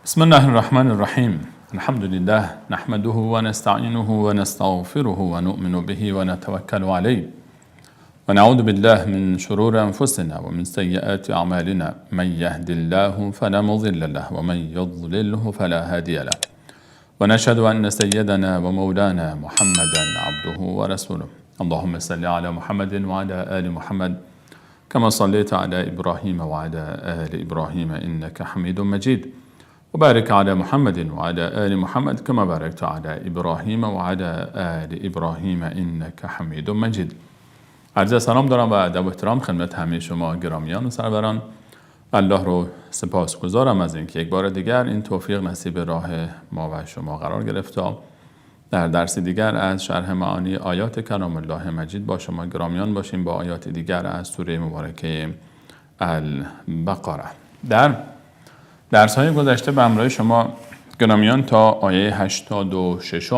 بسم الله الرحمن الرحيم. الحمد لله نحمده ونستعينه ونستغفره ونؤمن به ونتوكل عليه ونعوذ بالله من شرور أنفسنا ومن سيئات أعمالنا. من يهد الله فلا مضل له ومن يضلله فلا هادي له، ونشهد أن سيدنا ومولانا محمدا عبده ورسوله. اللهم صل على محمد وعلى آل محمد كما صليت على إبراهيم وعلى آل إبراهيم إنك حميد مجيد، وبارك على محمد وعلى آل محمد كما باركت على إبراهيم وعلى آل إبراهيم إنك حميد مجيد. عرض سلام دارم و ادب و احترام خدمت همه شما گرامیان و سروران. الله رو سپاسگزارم از اینکه یک بار دیگر این توفیق نصیب راه ما و شما قرار گرفت تا در درس دیگر از شرح معانی آیات کلام الله مجید با شما گرامیان باشیم با آیات دیگر از سوره مبارکه البقره. در درس‌های گذشته به همراه شما گرامیان تا آیه 86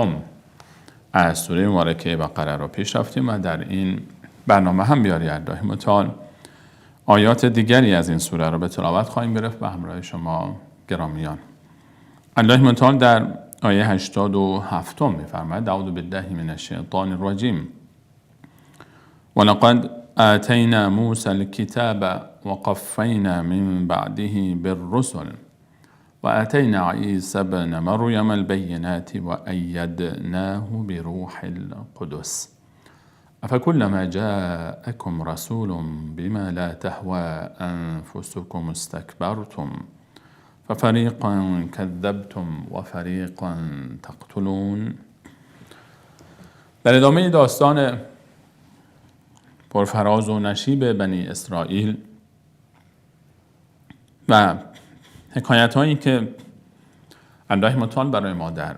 از سوره مبارکه بقره را پیش رفتیم و در این برنامه هم بیاری الله متعال آیات دیگری از این سوره را به تلاوت خواهیم گرفت به همراه شما گرامیان. الله متعال در آیه 87 می‌فرماید: اعوذ بالله من الشیطان الرجیم ولقد آتینا موسی الکتاب وقفینا من بعده بالرسل وآتينا عيسى ابن مريم البينات وأيدناه بروح القدس أفكلما جاءكم رسول بما لا تهوى أنفسكم استكبرتم ففريقا كذبتم وفريقا تقتلون. در ادامه داستان پرفراز و نشیب بنی اسرائیل و حکایت هایی که الله متعال برای ما در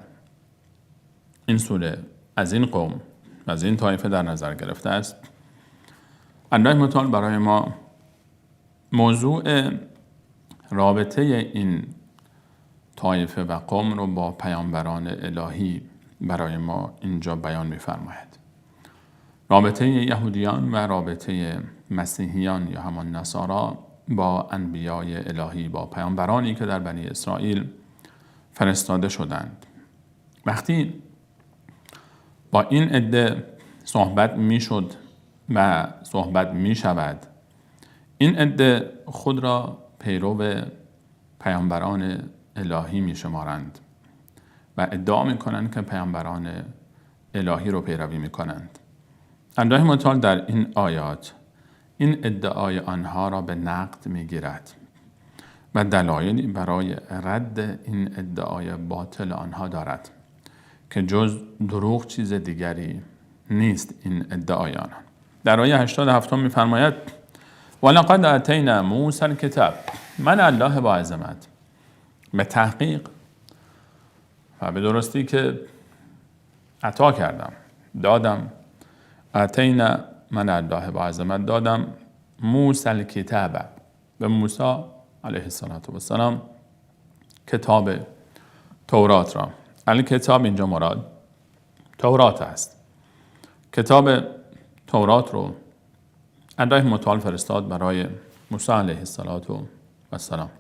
این سوره از این قوم و از این طایفه در نظر گرفته است، الله متعال برای ما موضوع رابطه این طایفه و قوم رو با پیامبران الهی برای ما اینجا بیان می‌فرماید. رابطه یهودیان و رابطه مسیحیان یا همان نصارا با انبیای الهی، با پیامبرانی که در بنی اسرائیل فرستاده شدند. وقتی با این عده صحبت میشد و صحبت میشود، این عده خود را پیرو پیامبران الهی میشمارند و ادعا میکنند که پیامبران الهی رو پیروی میکنند. الله متعال در این آیات این ادعای آنها را به نقد میگیرد و دلایلی برای رد این ادعای باطل آنها دارد که جز دروغ چیز دیگری نیست. این ادعای آنها در آیه 87 میفرماید: ولقد آتینا موسی الکتاب، من الله با عظمت به تحقیق و به درستی که عطا کردم، دادم. آتینا، من الله با عظمت دادم موسی الکتاب، به موسی علیه السلام کتاب تورات را. الکتاب اینجا مراد تورات است. کتاب تورات رو الله متعال فرستاد برای موسی علیه السلام.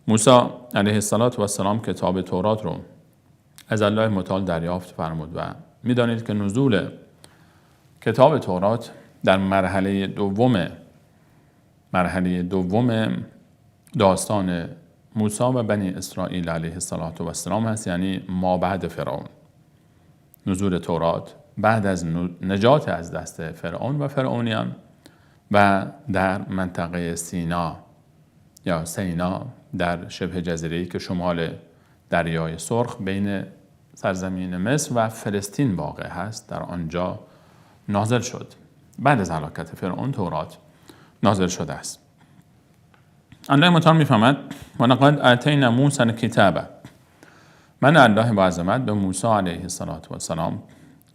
موسی علیه السلام کتاب تورات رو از الله متعال دریافت فرمود و می‌دانید که نزول کتاب تورات در مرحله دوم داستان موسی و بنی اسرائیل علیه السلام هست، یعنی ما بعد فرعون. نزول تورات بعد از نجات از دست فرعون و فرعونیان و در منطقه سینا یا سینا در شبه جزیره‌ای که شمال دریای سرخ بین سرزمین مصر و فلسطین واقع هست، در آنجا نازل شد. بعد از هلاکت فرعون تورات نازل شده است. الله متعال می‌فرماید: ولقد آتینا موسی الکتاب، من الله با عظمت به موسی علیه السلام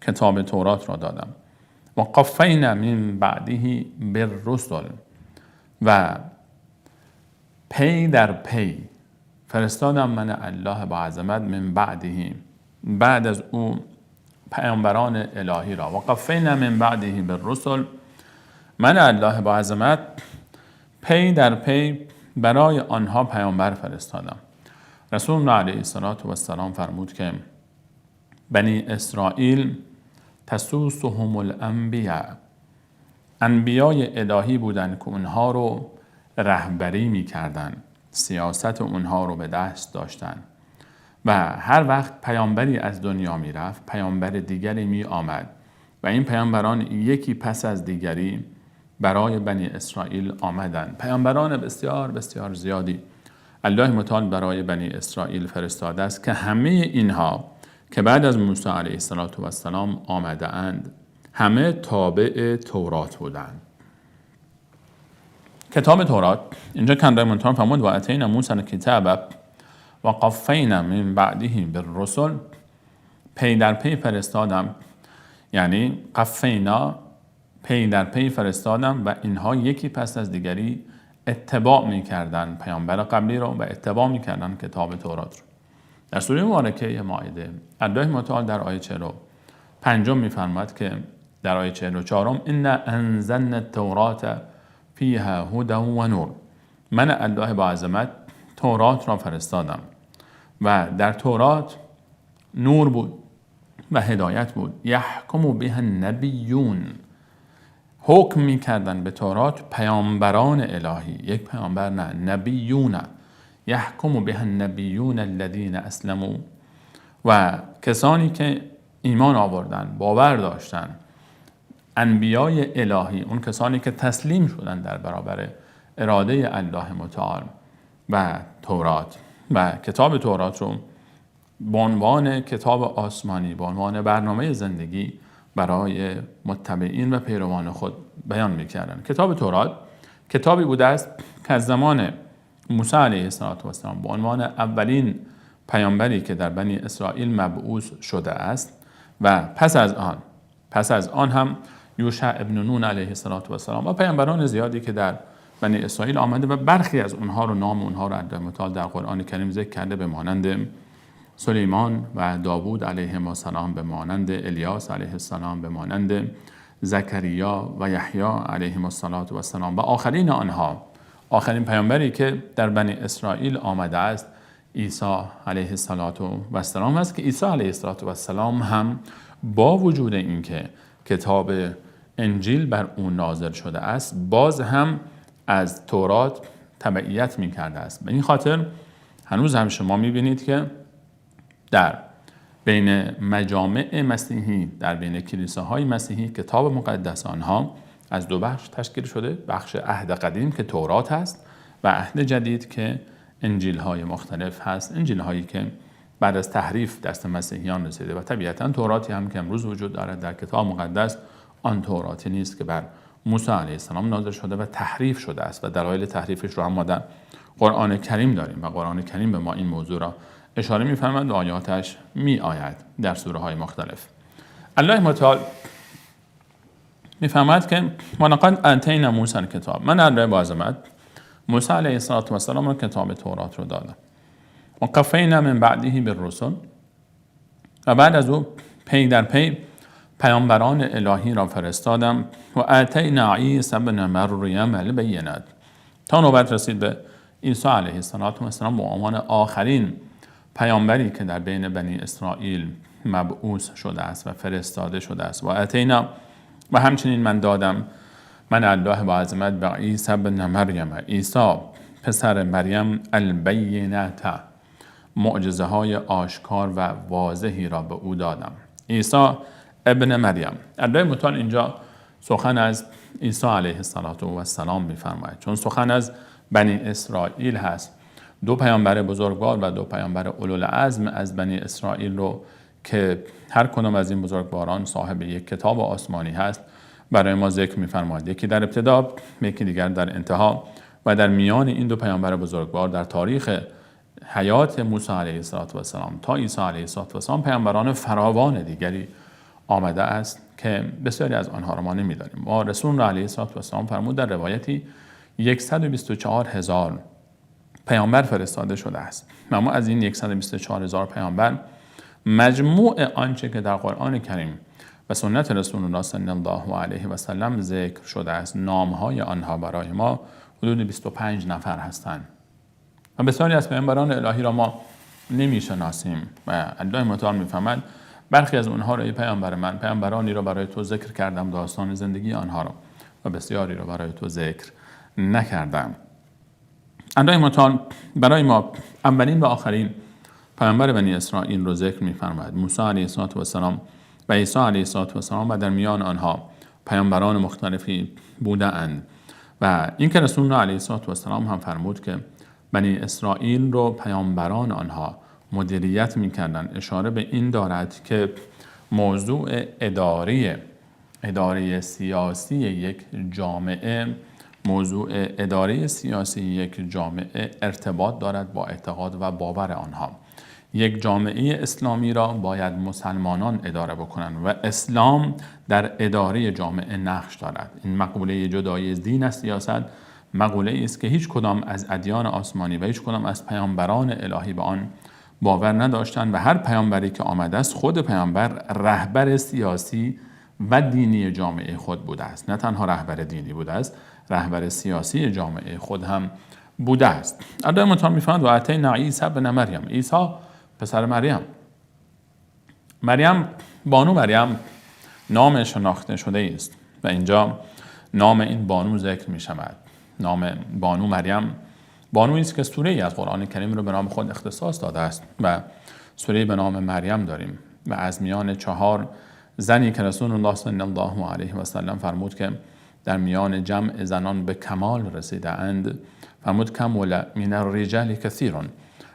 کتاب تورات را دادم. و قفینا من بعده بالرسل، و پی در پی فرستادم من الله با عظمت من بعده، بعد از او پیامبران الهی را. و قفینا من بعده بالرسل، من الله با عظمت پی در پی برای آنها پیامبر فرستادم. رسول الله علیه السلام فرمود که بنی اسرائیل تسوسهم الانبیاء، انبیای الهی بودن که اونها رو رهبری میکردن، سیاست اونها رو به دست داشتن و هر وقت پیامبری از دنیا میرفت پیامبر دیگری می آمد و این پیامبران یکی پس از دیگری برای بنی اسرائیل آمدند. پیامبران بسیار بسیار زیادی الله متعال برای بنی اسرائیل فرستاده است که همه اینها که بعد از موسی علیه السلام آمده اند همه تابع تورات بودند. کتاب تورات اینجا که الله متعال فرمود و اتینا موسی الکتاب و قفینا من بعده بالرسل، پی در پی فرستادم، یعنی قفینا پی در پی فرستادم و اینها یکی پس از دیگری اتباع میکردن پیامبر قبلی رو و اتباع میکردن کتاب تورات رو. در سوره مبارکه مائده الله متعال در آیه 45 میفرماید که در آیه 44 ان انزلنا التوراة فیها هدی و نور، من الله با عظمت تورات را فرستادم و در تورات نور بود و هدایت بود. یحکم بها النبیون، حکم میکردن به تورات پیامبران الهی، یک پیامبر نه، نبیون. یحکم بها النبیون الذین اسلموا، و کسانی که ایمان آوردن، باور داشتن، انبیای الهی، اون کسانی که تسلیم شدن در برابر اراده الله متعال و تورات و کتاب تورات رو به عنوان کتاب آسمانی، به عنوان برنامه زندگی برای متبعین و پیروان خود بیان میکردن. کتاب تورات کتابی بوده است که از زمان موسی علیه السلام به عنوان اولین پیامبری که در بنی اسرائیل مبعوث شده است و پس از آن هم یوشع ابن نون علیه السلام و پیامبران زیادی که در بنی اسرائیل آمده و برخی از اونها رو نام اونها رو الله متعال در قرآن کریم ذکر کرده، به مانند سلیمان و داوود علیهم السلام، به مانند الیاس علیه السلام، به مانند زکریا و یحیی علیهم السلام و آخرین آنها، آخرین پیامبری که در بنی اسرائیل آمده است عیسی علیه السلام است که عیسی علیه السلام هم با وجود اینکه کتاب انجیل بر او نازل شده است باز هم از تورات تبعیت می کرده است. به این خاطر هنوز هم شما می بینید که در بین مجامع مسیحی، در بین کلیساهای مسیحی، کتاب مقدس آنها از دو بخش تشکیل شده، بخش عهد قدیم که تورات هست و عهد جدید که انجیل های مختلف هست، انجیل هایی که بعد از تحریف دست مسیحیان رسیده و طبیعتا توراتی هم که امروز وجود دارد در کتاب مقدس آن توراتی نیست که بر موسی علیه السلام نازل شده و تحریف شده است و دلایل تحریفش رو هم ما در قرآن کریم داریم و قرآن کریم به ما این موضوع را اشاره می‌فرماید و آیاتش می‌آید در سوره های مختلف. الله متعال می‌فرماید که ولقد آتینا موسی الکتاب، من الله با عظمت موسی علیه السلام را کتاب تورات رو دادم و قفینا من بعده بالرسل، و بعد از او پی در پی پیامبران الهی را فرستادم و آتینا عیسی ابن مریم البینات، تا نوبت رسید به عیسی علیه السلام به عنوان آخرین پیامبری که در بین بنی اسرائیل مبعوث شده است و فرستاده شده است. و آتینا، و همچنین من دادم، من الله با عظمت، به عیسی ابن مریم، عیسی پسر مریم، البینات، معجزه های آشکار و واضحی را به او دادم. عیسی ابن مریم، الله متعال اینجا سخن از عیسی علیه السلام می‌فرماید، چون سخن از بنی اسرائیل هست. دو پیامبر بزرگوار و دو پیامبر اولوالعزم از بنی اسرائیل رو که هر کدام از این بزرگواران صاحب یک کتاب آسمانی هست برای ما ذکر می‌فرماید، یکی در ابتدا، یکی دیگر در انتها، و در میان این دو پیامبر بزرگوار در تاریخ حیات موسی علیه السلام تا عیسی علیه السلام پیامبران فراوان دیگری آمده است که بسیاری از آنها را ما نمی‌دانیم. ما رسول الله علیه السلام فرمود در روایتی 124,000 پیامبر فرستاده شده است. اما از این 124,000 پیامبر مجموع آنچه که در قرآن کریم و سنت رسول الله صلی الله علیه و سلم ذکر شده است، نام‌های آنها برای ما حدود 25 نفر هستند و بسیاری از پیامبران الهی را ما نمیشناسیم و الله متعال میفهمد برخی از اونها را ای پیامبر من پیامبرانی را برای تو ذکر کردم داستان زندگی آنها را و بسیاری را برای تو ذکر نکردم. الله متعال برای ما اولین و آخرین پیامبر بنی اسرائیل رو ذکر می‌فرماید، موسی علیه السلام و عیسی علیه السلام، و در میان آنها پیامبران مختلفی بودند و این که رسول الله علیه السلام هم فرمود که بنی اسرائیل رو پیامبران آنها مدیریت می‌کردند، اشاره به این دارد که موضوع اداره سیاسی یک جامعه ارتباط دارد با اعتقاد و باور آنها. یک جامعه اسلامی را باید مسلمانان اداره بکنند و اسلام در اداره جامعه نقش دارد. این مقوله جدایی از دین از سیاست مقوله است که هیچ کدام از ادیان آسمانی و هیچ کدام از پیامبران الهی به آن باور نداشتند و هر پیامبری که آمده است خود پیامبر رهبر سیاسی و دینی جامعه خود بوده است. نه تنها رهبر دینی بوده است، رهبر سیاسی جامعه خود هم بوده است. الله متعال می‌فرماید و اتینا عیسی ابن مریم، عیسی پسر مریم، بانو مریم نام شناخته شده است و اینجا نام این بانو ذکر می شود. نام بانو مریم بانویی است که سوره‌ای از قرآن کریم رو به نام خود اختصاص داده است و سوره به نام مریم داریم و از میان 4 زنی که رسول الله صلی الله علیه و سلم فرمود که در میان جمع زنان به کمال رسیده اند، فرمود کمل من الرجال کثیر،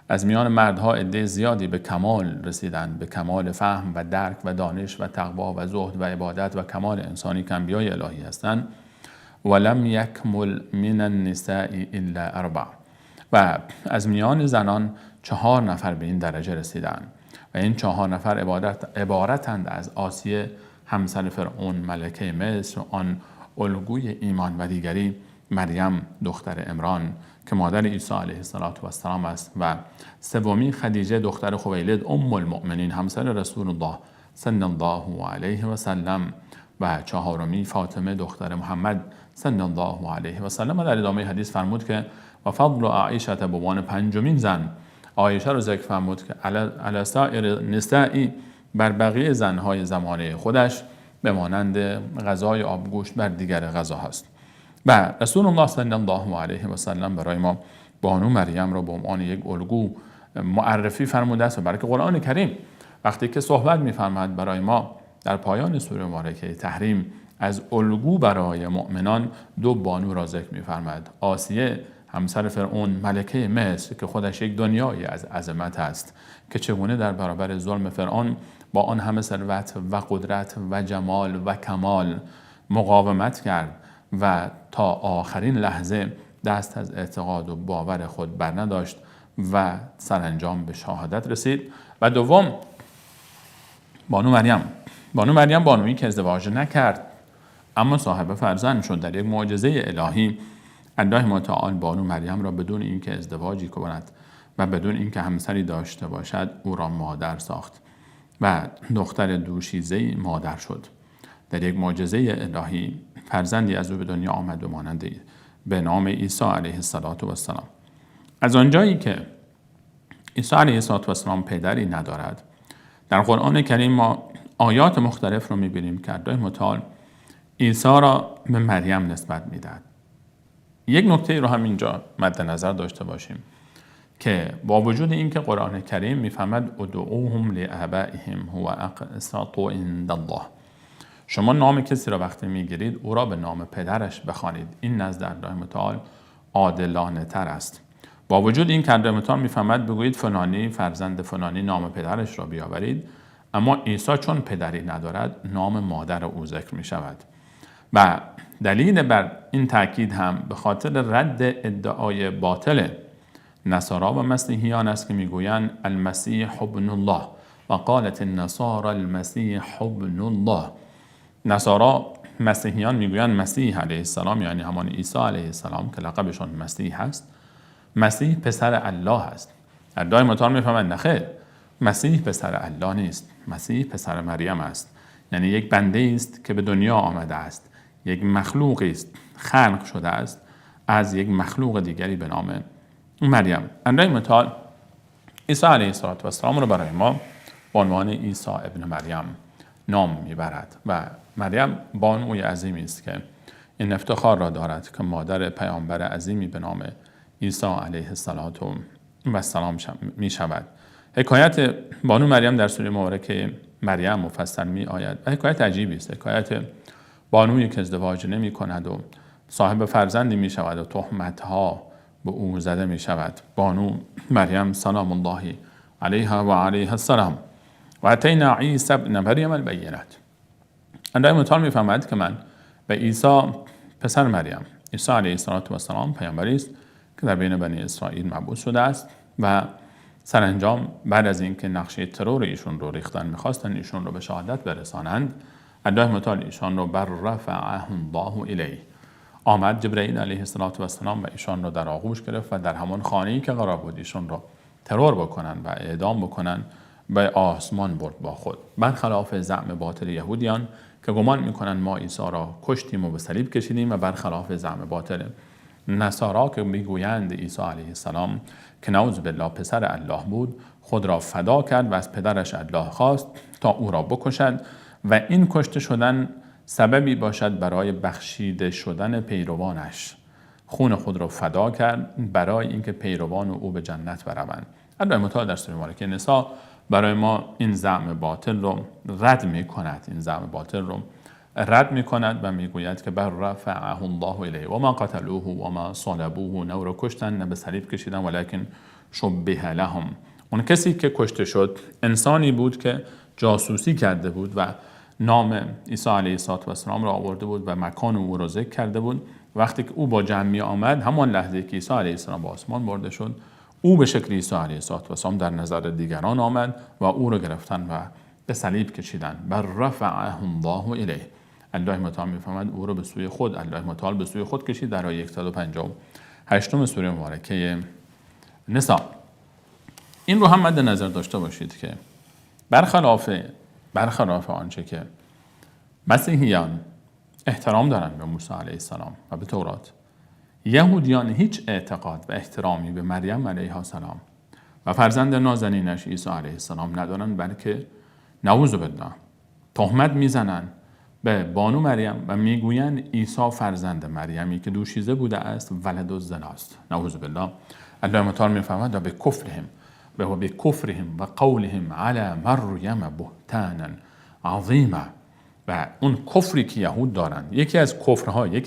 از میان مردها عده زیادی به کمال رسیدند، به کمال فهم و درک و دانش و تقوا و زهد و عبادت و کمال انسانی که انبیای الهی هستند. ولم یکمل من النساء الا 4، و از میان زنان 4 نفر به این درجه رسیدند و این 4 نفر عبارتند از آسیه همسر فرعون ملکه مصر، آن الگوی ایمان، و دیگری مریم دختر عمران که مادر عیسی علیه السلام است و سومی خدیجه دختر خویلد ام المؤمنین همسر رسول الله صلی الله علیه و سلم و 4می فاطمه دختر محمد صلی الله علیه و سلم. و در ادامه حدیث فرمود که و فضل عایشه به عنوان 5مین زن عایشه رو ذکر فرمود که علی سایر نسائی، بر بقیه زنهای زمانه خودش به مانند غذای آبگوشت بر دیگر غذا هست. و رسول الله صلی الله علیه و سلم برای ما بانو مریم را به عنوان یک الگو معرفی فرموده است و برای که قرآن کریم وقتی که صحبت می‌فرماید برای ما در پایان سوره مبارکه تحریم از الگو برای مؤمنان 2 بانو را ذکر می‌فرماید، آسیه همسر فرعون ملکه مصر که خودش یک دنیایی از عظمت است که چگونه در برابر ظلم فرعون با آن همه ثروت و قدرت و جمال و کمال مقاومت کرد و تا آخرین لحظه دست از اعتقاد و باور خود بر نداشت و سرانجام به شهادت رسید. و دوم بانو مریم بانویی که ازدواج نکرد اما صاحب فرزند شد. در یک معجزه الهی الله متعال بانو مریم را بدون اینکه ازدواجی کند و بدون اینکه همسری داشته باشد او را مادر ساخت و دختر دوشیزه مادر شد. در یک معجزه الهی فرزندی از او به دنیا آمد به نام عیسی علیه السلام. از آنجایی که عیسی علیه السلام پدری ندارد، در قرآن کریم ما آیات مختلف رو می‌بینیم که الله متعال عیسی را به مریم نسبت می‌دهد. یک نکته رو هم اینجا مد نظر داشته باشیم که با وجود اینکه قرآن کریم می‌فرماید ادعوهم لآبائهم هو اقسط عند الله، شما نام کسی را وقتی میگیرید او را به نام پدرش بخوانید، این نزد الله متعال عادلانه تر است. با وجود این که الله متعال میفهمد بگویید فلانی فرزند فلانی نام پدرش را بیاورید، اما عیسی چون پدری ندارد نام مادر او ذکر می شود و دلیل بر این تاکید هم به خاطر رد ادعای باطل نصارا و مسیحیان است که میگویند المسیح ابن الله و قالت النصارى المسیح ابن الله. نصارا مسیحیان میگویند مسیح علیه السلام یعنی همان عیسی علیه السلام که لقبشون مسیح است، مسیح پسر الله است. الله متعال میفهمند نخیر، مسیح پسر الله نیست، مسیح پسر مریم است، یعنی یک بنده است که به دنیا آمده است، یک مخلوقی است خلق شده است از یک مخلوق دیگری به نام مریم. الله متعال عیسی علیه السلام رو برای ما به عنوان عیسی ابن مریم نام میبرد و مریم بانوی عظیمی است که این افتخار را دارد که مادر پیامبر عظیمی به نام عیسی علیه السلام می شود. حکایت بانو مریم در سوره مبارکه مریم مفصل می آید و حکایت عجیبی است. حکایت بانویی که ازدواج نمی کند و صاحب فرزندی می شود و تهمتها به او زده می شود. بانو مریم سلام الله علیها و علیه السلام و اتینا عیسی ابن مریم البینات. اندای مطال می فهمد که من به عیسی پسر مریم، عیسی علیه السلام پیامبری است که در بین بنی اسرائیل مبعوث شده است و سرانجام بعد از اینکه نقشه ترور ایشون رو ریختن، میخواستن ایشون رو به شهادت برسانند، الله متعال ایشان رو بر رفعه الله الیه، آمد جبرئیل علیه السلام و ایشان رو در آغوش گرفت و در همان خانه‌ای که قرار بود ایشون رو ترور بکنن و اعدام بکنن به آسمان برد با خود. برخلاف زعم باطل یهودیان که گمان میکنن ما عیسی را کشتیم و به صلیب کشیدیم و برخلاف زعم باطل نصارا که میگویند عیسی علیه السلام که نعوذ بالله پسر الله بود، خود را فدا کرد و از پدرش الله خواست تا او را بکشد و این کشته شدن سببی باشد برای بخشیده شدن پیروانش. خون خود را فدا کرد برای اینکه پیروان او به جنت بروند. الله متعال در سوره مبارکه نساء برای ما این زعم باطل رو رد می کند و میگوید که بر رفعه الله الیه و ما قتلوه و ما صلبوه، نه او را کشتن نه به صلیب کشیدن ولکن شبه لهم. اون کسی که کشته شد انسانی بود که جاسوسی کرده بود و نام عیسی علیه السلام را آورده بود و مکان او را ذکر کرده بود. وقتی که او با جمعی آمد، همان لحظه که عیسی علیه السلام به آسمان برده شد، او به شکل عیسی علیه السلام در نظر دیگران آمد و او را گرفتن و به صلیب کشیدن. بر رفعه الله الیه، الله متعال میفهمد او را به سوی خود، الله متعال به سوی خود کشید. در آیه 158 سوره مبارکه نساء. این رو هم مد نظر داشته باشید که برخلاف آنچه که مسیحیان احترام دارند به موسی علیه السلام و به تورات، یهودیان هیچ اعتقاد و احترامی به مریم علیه السلام و فرزند نازنینش عیسی علیه السلام ندارند، بلکه نعوذ بالله تهمت میزنند به بانو مریم و میگویند عیسی فرزند مریمی که دوشیزه بوده است ولد الزناست. نعوذ بالله. الله متعال میفهمد و به کفرهم و قولهم علی مریم بهتانا عظیما. و اون کفری که یهود دارند، یکی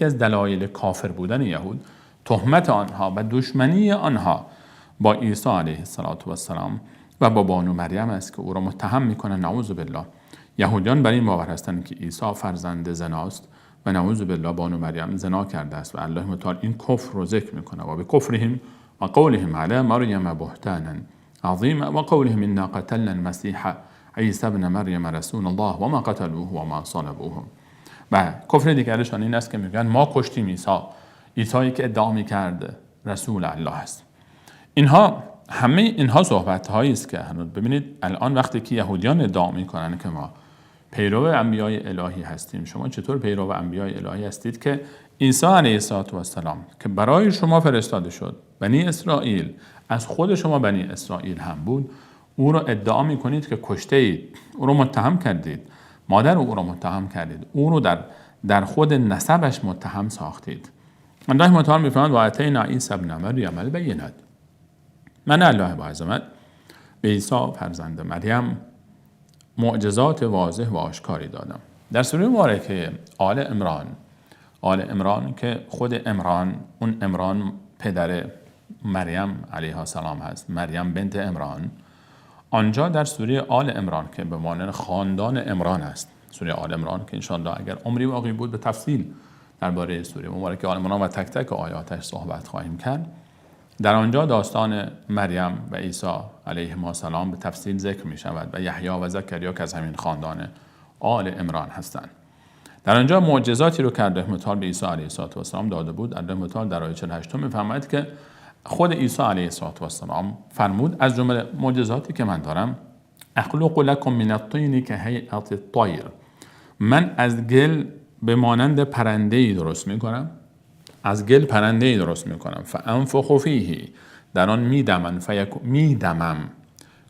از دلایل کافر بودن یهود تهمت آنها و دشمنی آنها با عیسی علیه السلام و با بانو مریم است که او را متهم میکنن. نعوذ بالله. یهودیان بر این باور هستند که عیسی فرزند زناست و نعوذ بالله بانو مریم زنا کرده است و الله متعال این کفر رو ذکر میکنه و به کفرهم و قولهم علی مریم بهتانا عظیما و قولهم انا قتلنا المسیح عیسی ابن مریم رسول الله و ما قتلوه و ما صلبوه. و کفر دیگرشان این است که میگن ما کشتیم عیسی که ادعا میکرد رسول الله است. همه اینها صحبت هایی است که ببینید الان وقتی که یهودیان ادعا میکنن که ما پیرو انبیای الهی هستیم، شما چطور پیرو انبیای الهی هستید که عیسی علیه السلام که برای شما فرستاده شد، بنی اسرائیل از خود شما بنی اسرائیل هم بود، او را ادعا میکنید که کشته اید، او را متهم کردید، مادر او را متهم کردید، او را در خود نسبش متهم ساختید. الله متعال میفرماید و اتینا عیسی ابن مریم البینات، من الله با عظمت به عیسی فرزند مریم معجزات واضح و آشکاری دادم. در سوره مبارکه آل عمران که خود عمران، اون عمران پدر مریم علیه السلام هست، مریم بنت عمران، آنجا در سوره آل عمران که به معنی خاندان عمران است، سوره آل عمران که انشاءالله اگر عمری باقی بود به تفصیل درباره سوره مبارکه آل عمران و تک تک آیاتش صحبت خواهیم کرد. در آنجا داستان مریم و عیسی علیه السلام به تفصیل ذکر می شود و یحیی و زکریا که از همین خاندان آل عمران هستند. در آنجا معجزاتی رو که الله متعال به عیسی علیه السلام داده بود، الله متعال در آیه 48 می‌فرماید که خود عیسی علیه السلام فرمود از جمله معجزاتی که من دارم، اخلق لکم من الطین که هیئت الطیر، من از گل به مانند پرنده‌ای درست می‌کنم، فانفخ فیه، در آن میدمم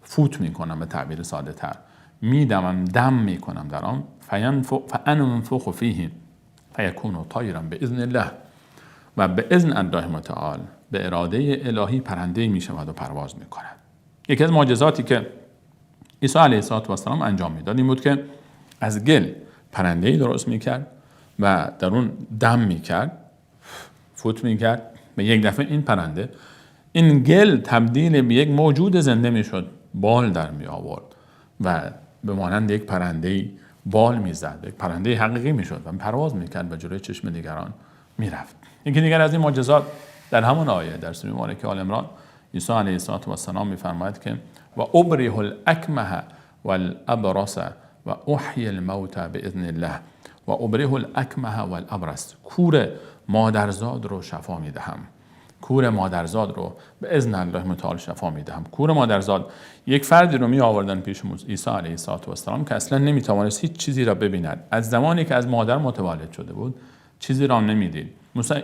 فوت میکنم، به تعبیر ساده تر میدمم، دم میکنم در آن، فانفخ فیه فیکون طیرا باذن الله، و به اذن الله متعال، به اراده الهی پرنده میشود و پرواز میکند. یکی از معجزاتی که عیسی علیه السلام انجام میداد این بود که از گل پرنده‌ای درست میکرد و در اون دم میکرد، فوت میکرد، به یک دفعه این پرنده، این گل تبدیل به یک موجود زنده میشد، بال در می آورد و به مانند یک پرنده‌ای بال میزد، یک پرنده حقیقی میشد و پرواز میکرد و جلوی چشم دیگران میرفت. یکی دیگر از این معجزات در همون آیه در سوره مبارکه آل عمران عیسی علیه السلام میفرماید که و ابره الاکمه والابرص و احیی الموتى باذن الله و ابره الاکمه والابرص، کور مادرزاد رو شفا میدهم، کور مادرزاد رو به اذن الله متعال شفا میدهم. کور مادرزاد یک فردی رو می آوردن پیش عیسی علیه السلام که اصلا نمیتوانست هیچ چیزی را ببیند، از زمانی که از مادر متولد شده بود چیزی را نمیدید.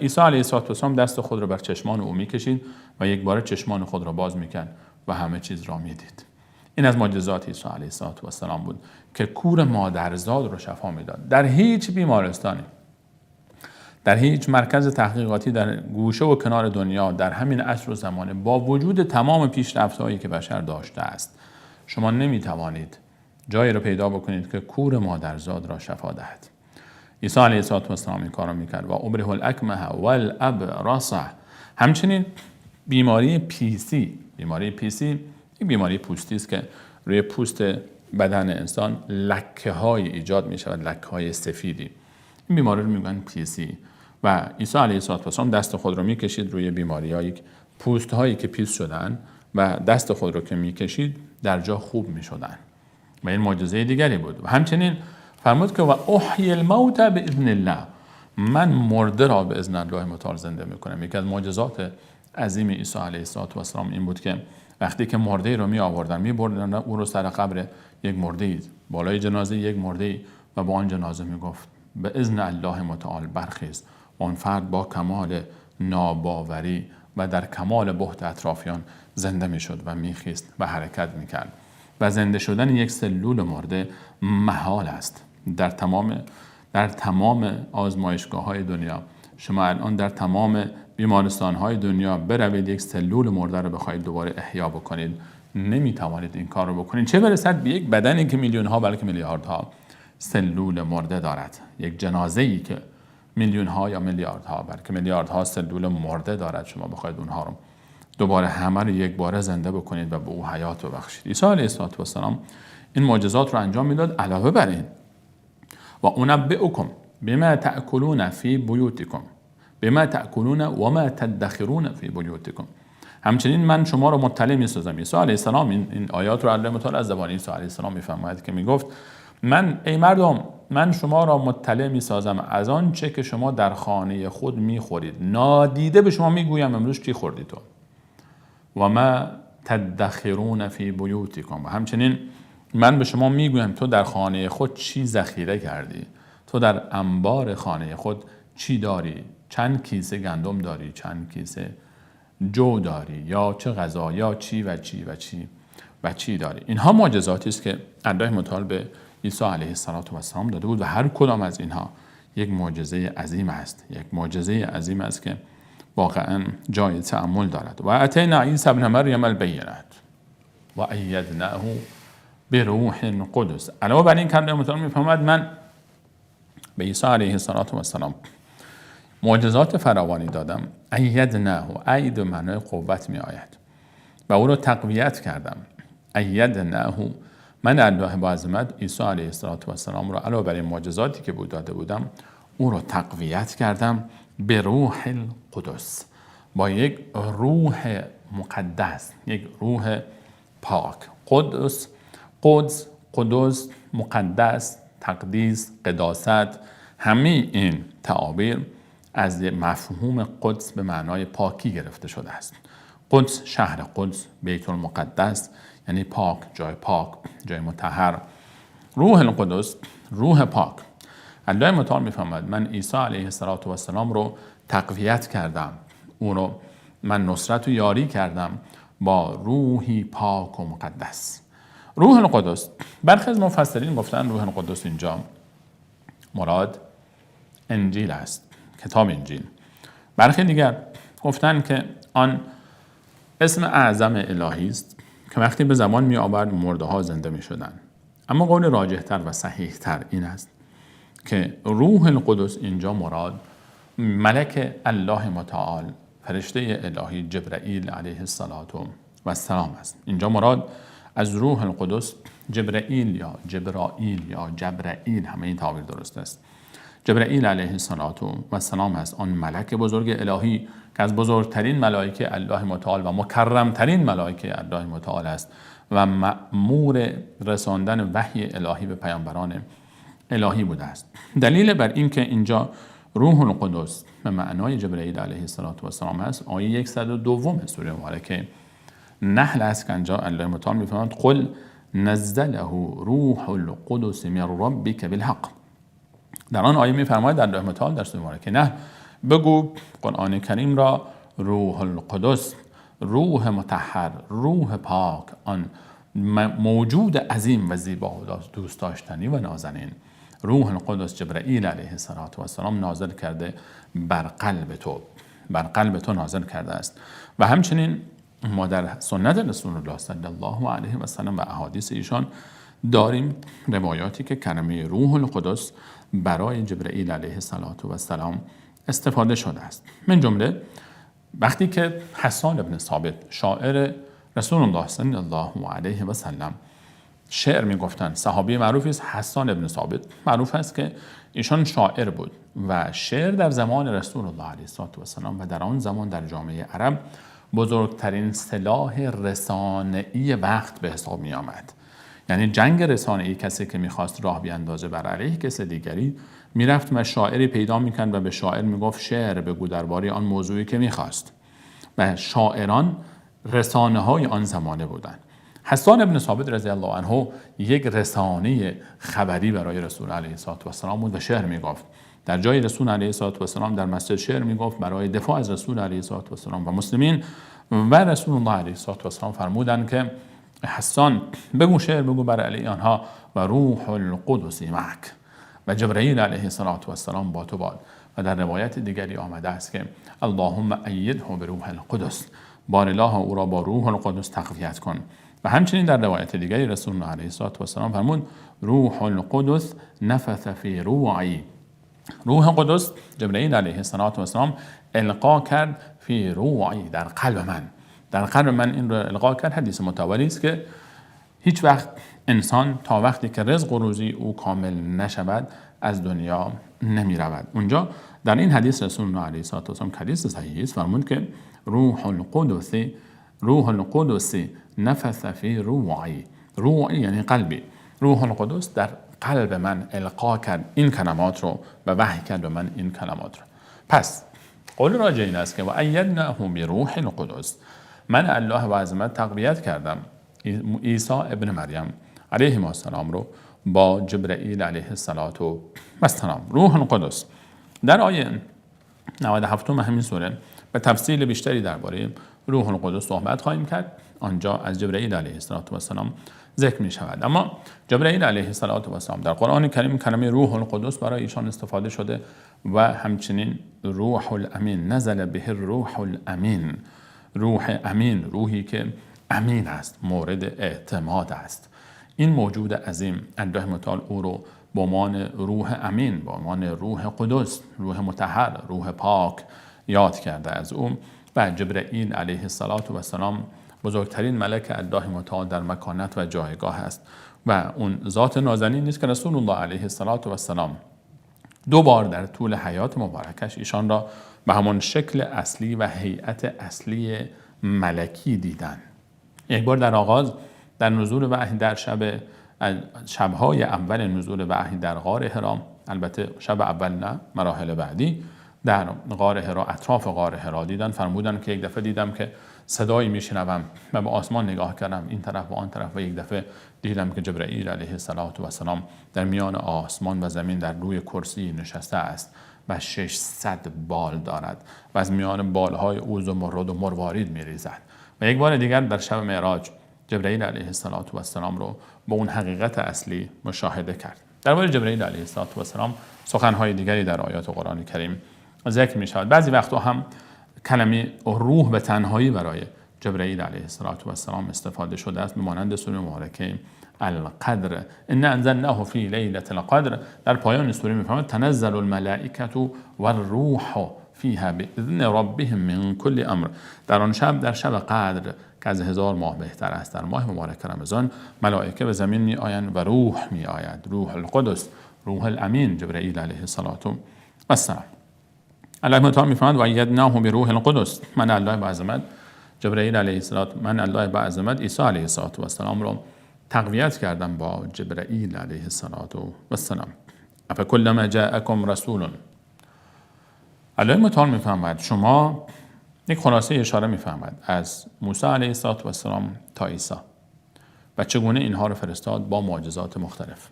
عیسی علیه السلام دست خود را بر چشمان او میکشید و یک بار چشمان خود را باز میکرد و همه چیز را میدید. این از معجزات عیسی علیه السلام بود که کور مادرزاد را شفا میداد. در هیچ بیمارستانی، در هیچ مرکز تحقیقاتی در گوشه و کنار دنیا در همین عصر و زمانه، با وجود تمام پیشرفت‌هایی که بشر داشته است، شما نمیتوانید جایی را پیدا بکنید که کور مادرزاد را شفا دهد. عیسی علیه السلام این کار را میکرد و ابره الاکمه والابرص. همچنین بیماری پیسی، یک بیماری پوستی است که روی پوست بدن انسان لکه های ایجاد می شود، لکه های سفیدی. این بیماری رو میگن پیسی و عیسی علیه السلام دست خود رو میکشید روی بیماری های پوست هایی که پیس شدن و دست خود رو که میکشید در جا خوب میشدن و این معجزه دیگری بود. و همچنین فرمود که و احیی الموتى باذن الله، من مرده را به اذن الله متعال زنده میکنم. یکی از معجزات عظیم عیسی علیه السلام این بود که وقتی که مرده رو می آوردن می بردن او رو سر قبر یک مرده، بالای جنازه یک مرده، و با آن جنازه می گفت به اذن الله متعال برخیز. آن فرد با کمال ناباوری و در کمال بهت اطرافیان زنده می شد و می خیست و حرکت می کرد. و زنده شدن یک سلول مرده محال است. در تمام آزمایشگاه های دنیا، شما الان در تمام بیمارستان های دنیا بروید یک سلول مرده رو بخواید دوباره احیا بکنید، نمیتوانید این کار رو بکنید، چه برسد به یک بدنی که میلیون ها بلکه میلیاردها سلول مرده دارد. یک جنازه‌ای که میلیون ها یا میلیاردها بلکه میلیاردها سلول مرده دارد، شما بخواید اونها رو دوباره همه رو یک باره زنده بکنید و به او حیات ببخشید. عیسی علیه السلام این معجزات رو انجام میداد. علاوه بر این و انبئکم بما تأکلون فی بیوتکم بما تأکلون و ما تدخرون فی بیوتکم، همچنین من شما رو مطلع می‌سازم. عیسی علیه السلام این آیات رو الله متعال از زبان عیسی علیه السلام می‌فرماید که میگفت ای مردم، من شما را مطلع می‌سازم از آن چه که شما در خانه خود می‌خورید، نادیده به شما میگویم امروز چی خوردی تو، و ما تدخرون فی بیوتکم، و همچنین من به شما میگویم تو در خانه خود چی ذخیره کردی، تو در انبار خانه خود چی داری، چند کیسه گندم داری، چند کیسه جو داری، یا چه غذا، یا چی و چی و چی و چی داری. اینها معجزاتی است که الله متعال به عیسی علیه السلام داده بود و هر کدام از اینها یک معجزه عظیم است، یک معجزه عظیم است که واقعا جای تأمل دارد. و اتینا عیسی ابن مریم البینات و ایدناه بروح القدس. علاوه بر این که الله متعال میفرماید من به عیسی علیه السلام معجزات فراوانی دادم. ایدناه، اید به معنای قوت می آید و او را تقویت کردم. ایدناه، من الله با عظمت عیسی علیه السلام را علاوه بر این معجزاتی که بود داده بودم او را تقویت کردم به روح القدس، با یک روح مقدس، یک روح پاک. قدس، مقدس، تقدیس، قداست، همه این تعابیر از مفهوم قدس به معنای پاکی گرفته شده است. قدس، شهر قدس، بیت المقدس، یعنی پاک، جای مطهر. روح القدس، روح پاک. الله متعال میفرماید من عیسی علیه السلام رو تقویت کردم، او رو من نصرت و یاری کردم با روحی پاک و مقدس. روح القدس، برخی از مفسرین گفتن روح القدس اینجا مراد انجیل است، کتاب انجیل. برخی دیگر گفتن که آن اسم اعظم الهی است که وقتی به زبان می آورد مرده ها زنده می شدن. اما قول راجح تر و صحیح تر این است که روح القدس اینجا مراد ملک الله متعال، فرشته الهی جبرائیل علیه السلام است. اینجا مراد از روح القدس جبرائیل یا جبرائیل یا جبرائیل، همه این تعبیر درست است، جبرائیل علیه السلام است، آن ملک بزرگ الهی که از بزرگترین ملائکه الله متعال و مکرمترین ملائکه الله متعال است و مأمور رساندن وحی الهی به پیامبران الهی بوده است. دلیل بر این که اینجا روح القدس به معنای جبرائیل علیه السلام است آیه 102 سوره مبارکه نحل است که اینجا الله متعال می‌فرماید قل نزله روح القدس من ربک بالحق. در آن آیه می‌فرماید الله متعال در سوره مبارکه نحل بگو قرآن کریم را روح القدس، روح مطهر، روح پاک، آن موجود عظیم و زیبا و دوست داشتنی و نازنین روح القدس جبرائیل علیه السلام نازل کرده بر قلب تو نازل کرده است. و همچنین ما در سنت رسول الله صلی الله علیه و سلم و احادیث ایشان داریم روایاتی که کلمه روح القدس برای جبرائیل علیه السلام استفاده شده است. من جمله وقتی که حسان ابن ثابت شاعر رسول الله صلی الله علیه و سلم شعر میگفتند، صحابی معروفی است حسان ابن ثابت، معروف است که ایشان شاعر بود و شعر در زمان رسول الله علیه السلام و در آن زمان در جامعه عرب بزرگترین سلاح رسانه‌ای وقت به حساب می آمد. یعنی جنگ رسانه‌ای، کسی که میخواست راه بیاندازه بر علیه کسی دیگری میرفت و شاعری پیدا میکرد و به شاعر میگفت شعر بگو درباره آن موضوعی که میخواست و شاعران رسانه های آن زمانه بودند. حسان ابن ثابت رضی الله عنه یک رسانه خبری برای رسول علیه السلام بود و شعر میگفت. در جای رسول علیه السلام در مسجد شعر میگفت برای دفاع از رسول علیه السلام و مسلمین و رسول الله علیه السلام فرمودند که حسان بگو شعر بگو برای علیه آنها و روح القدس معک و جبرائیل علیه السلام با تو باد. و در روایت دیگری آمده است که اللهم ایده بروح القدس، بار الله او را با روح القدس تقویت کن. و همچنین در روایت دیگری رسول الله علیه السلام فرمود روح القدس نفث فی روعی، روح قدس جبرائیل علیه السلام القا کرد فی روعی، در قلب من این را القا کرد. حدیث متوالی است که هیچ وقت انسان تا وقتی که رزق و روزی او کامل نشود از دنیا نمی رود. اونجا در این حدیث رسول الله علیه السلام که حدیث صحیح است فرمود که روح القدس نفث فی روعی، روعی یعنی قلبی، روح القدس در قلب من القا کرد این کلمات رو و وحی کرد به من این کلمات رو. پس قول راجع این است که و ایدناه بروح القدس، من الله و عظمت تقویت کردم عیسی ابن مریم علیه السلام رو با جبرائیل علیه السلام. روح القدس در آیه 97 همین سوره به تفصیل بیشتری درباره روح القدس صحبت خواهیم کرد. آنجا از جبرائیل علیه السلام ذکر می شود. اما جبرائیل علیه السلام در قرآن کریم کلمه روح القدس برای ایشان استفاده شده و همچنین روح الامین، نزل به روح الامین، روح امین، روحی که امین است، مورد اعتماد است. این موجود عظیم الله متعال او رو به عنوان روح امین، به عنوان روح قدس، روح مطهر، روح پاک یاد کرده از او. و جبرائیل علیه السلام بزرگترین ملک الله متعال در مکانت و جایگاه است و اون ذات نازنین نیست که رسول الله علیه السلام 2 بار در طول حیات مبارکش ایشان را به همون شکل اصلی و هیئت اصلی ملکی دیدن. یک بار در آغاز در نزول وحی در شب‌های اول نزول وحی در غار حرا، البته شب اول نه، مراحل بعدی در غار حرا، اطراف غار حرا دیدن. فرمودن که یک دفعه دیدم که صدایی میشنوم و به آسمان نگاه کردم این طرف و آن طرف و یک دفعه دیدم که جبرائیل علیه السلام در میان آسمان و زمین در روی کرسی نشسته است و 600 بال دارد و از میان بالهای او زمرد و مروارید میریزد و یک بار دیگر در شب معراج جبرئیل علیه السلام رو با اون حقیقت اصلی مشاهده کرد. درباره جبرئیل علیه السلام سخنهای دیگری در آیات قرآن کریم ذکر می شود. بعضی وقتا هم کلمه روح به تنهایی برای جبرئیل علیه السلام استفاده شده است، به مانند سوره مبارکه القدر ان انزلناه فی لیلة القدر. در پایان سوره میفرماید تنزل الملائکة والروح فیها باذن ربهم من کل امر. در آن شب، در شب قدر که از 1000 ماه بهتر است، در ماه مبارک رمضان ملائکه به زمین می آیند و روح می آید، روح القدس، روح الامین، جبرئیل علیه السلام. الله متعال میفرماید و ایدناه بروح القدس. من الله با عظمت جبرئیل علیه السلام عیسی علیه السلام رو تقویت کردم با جبرئیل علیه السلام. افکلما جاءکم رسول. الله متعال میفرماید شما، یک خلاصه اشاره میفرماید از موسی علیه السلام تا عیسی و چگونه اینها رو فرستاد با معجزات مختلف.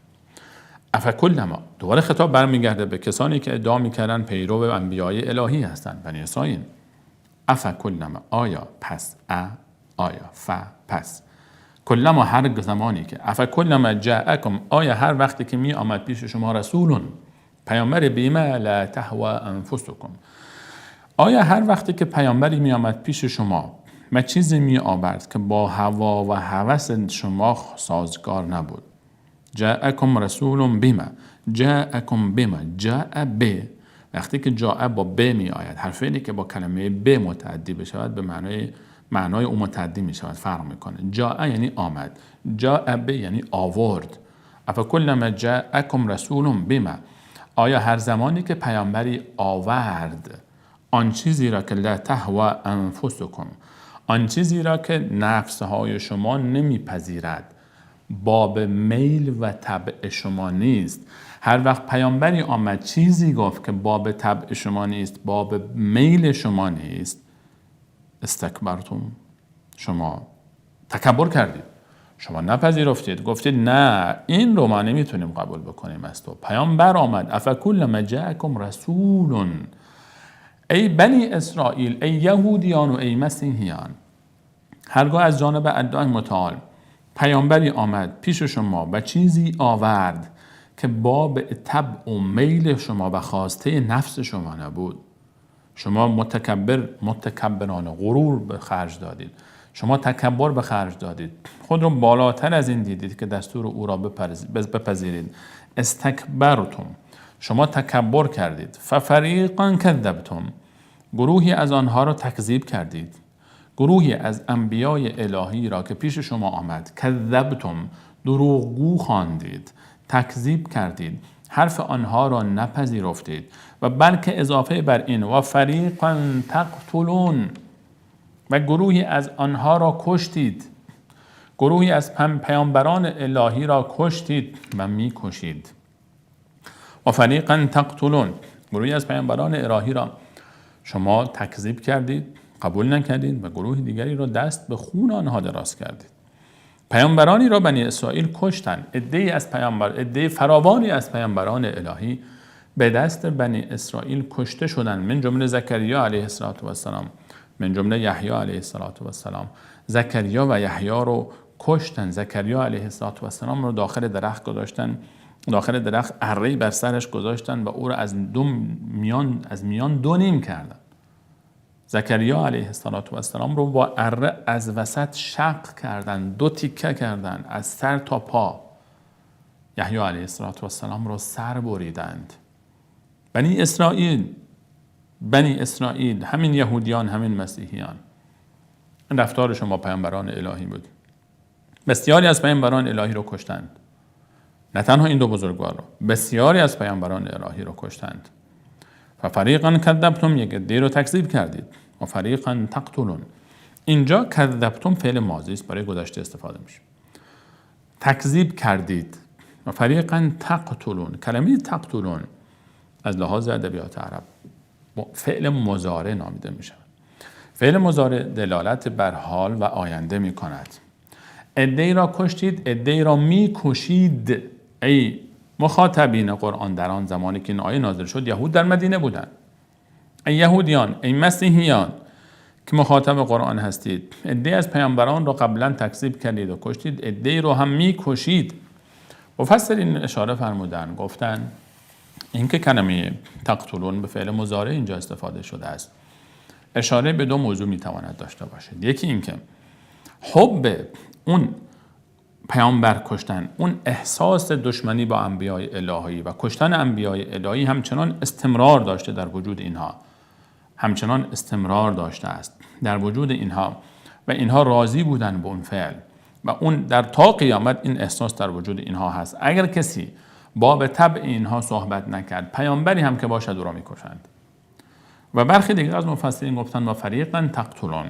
افکلما، دوباره خطاب برمیگرده به کسانی که ادعا میکردن پیرو انبیای الهی هستند، بنی اسرائیل. افکلما، آیا پس، آیا پس، کلما هر زمانی که، افکلما جاءکم، آیا هر وقتی که می آمد پیش شما رسولون، پیامبر، بما لا تهوى انفسکم، آیا هر وقتی که پیامبری می آمد پیش شما و چیزی می آورد که با هوا و هوس شما سازگار نبود، جاءکم رسول بما، جاءکم بما، جاء به، وقتی که جاء با به می آید، هر فعلی که با کلمه به متعدی بشود به معنای او متعدی می شود، فرق میکنه. جاء یعنی آمد، جاء به یعنی آورد. افکلما جاءکم رسول بما، آیا هر زمانی که پیامبری آورد آن چیزی را که لا تهوى انفسکم، آن چیزی را که نفسهای شما نمیپذیرد، باب میل و طبع شما نیست. هر وقت پیامبری آمد چیزی گفت که باب طبع شما نیست، باب میل شما نیست، استکبرتم، شما تکبر کردید، شما نپذیرفتید، گفتید نه این رو ما نمیتونیم قبول بکنیم از تو. پیامبر آمد، افکلما جاءکم رسول، ای بنی اسرائیل، ای یهودیان و ای مسیحیان، هرگاه از جانب الله متعال پیامبری آمد پیش شما و چیزی آورد که باب طبع و میل شما و خواسته نفس شما نبود، شما متکبرانه غرور به خرج دادید، شما تکبر به خرج دادید، خود رو بالاتر از این دیدید که دستور او را بپذیرید. استکبرتم، شما تکبر کردید. ففریقا کذبتم، گروهی از آنها را تکذیب کردید. گروهی از انبیای الهی را که پیش شما آمد، کذبتم، دروغگو خواندید، تکذیب کردید، حرف آنها را نپذیرفتید و بلکه اضافه بر این و فریقا تقتلون، و گروهی از آنها را کشتید، گروهی از پیامبران الهی را کشتید و میکشید. و فریقا تقتلون، گروهی از پیامبران الهی را شما تکذیب کردید، قبول نکردید و گروه دیگری را دست به خون آنها دراز کردید. پیامبرانی را بنی اسرائیل کشتند. عده فراوانی از پیامبران الهی به دست بنی اسرائیل کشته شدند، من جمله زکریا علیه السلام، من جمله یحیی علیه السلام. زکریا و یحیی رو کشتن. زکریا علیه السلام رو داخل درخت گذاشتن، داخل درخت اره‌ای بر سرش گذاشتن و او را از میان دو نیم کردن. زکریا علیه السلام رو با اره از وسط شق کردن، دو تیکه کردن، از سر تا پا. یحیی علیه السلام رو سر بریدند. بنی اسرائیل، همین یهودیان، همین مسیحیان، این رفتارشون با پیامبران الهی بود. بسیاری از پیامبران الهی رو کشتند. نه تنها این دو بزرگوار رو، بسیاری از پیامبران الهی رو کشتند. ففریقا کذبتم، یک عده رو تکذیب کردید. و فریقا تقتلون، اینجا کذبتم فعل ماضی است، برای گذشته استفاده میشه. تکذیب کردید. و فریقا تقتلون، کلمه تقتلون از لحاظ ادبیات عرب فعل مضارع نامیده میشه. فعل مضارع دلالت بر حال و آینده میکند. عده‌ای را کشتید، عده‌ای را میکشید. ای مخاطبین قرآن در آن زمانی که این آیه نازل شد، یهود در مدینه بودند. ای یهودیان، ای مسیحیان، که مخاطب قرآن هستید. عده‌ای از پیامبران را قبلا تکذیب کردید و کشتید، عده‌ای رو هم میکشید. مفسرین اشاره فرمودن، گفتن اینکه کلمه تقتلون به فعل مضارع اینجا استفاده شده است، اشاره به دو موضوع میتواند داشته باشد. یکی اینکه حب اون پیامبر کشتن، اون احساس دشمنی با انبیای الهی و کشتن انبیای الهی همچنان استمرار داشته در وجود اینها، همچنان استمرار داشته است در وجود اینها و اینها راضی بودن به اون فعل و اون در تا قیامت این احساس در وجود اینها هست. اگر کسی با به طبع اینها صحبت نکرد، پیامبری هم که باشد او را میکشند. و برخی دیگر از مفسرین گفتن و فریقا تقتلون.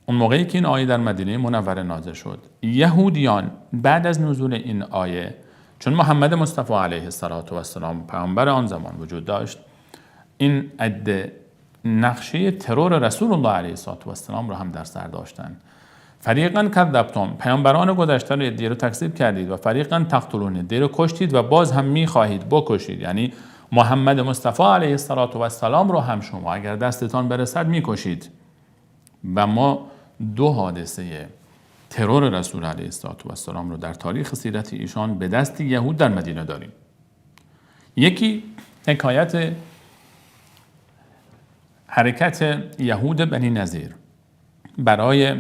اون موقعی که این آیه در مدینه منوره نازل شد، یهودیان بعد از نزول این آیه، چون محمد مصطفی علیه السلام پیامبر آن زمان وجود داشت، این عده نقشه ترور رسول الله علیه السلام رو هم در سر داشتن. فریقا کذبتم، پیامبران گذشته رو عده رو تکذیب کردید، و فریقا تقتلون، عده رو کشتید و باز هم میخواهید بکشید. یعنی محمد مصطفی علیه السلام رو هم شما اگر دستتان برسد میکشید. و ما دو حادثه ترور رسول علیه السلام رو در تاریخ سیرت ایشان به دست یهود در مدینه داریم. یکی حکایت حرکت یهود بنی نظیر برای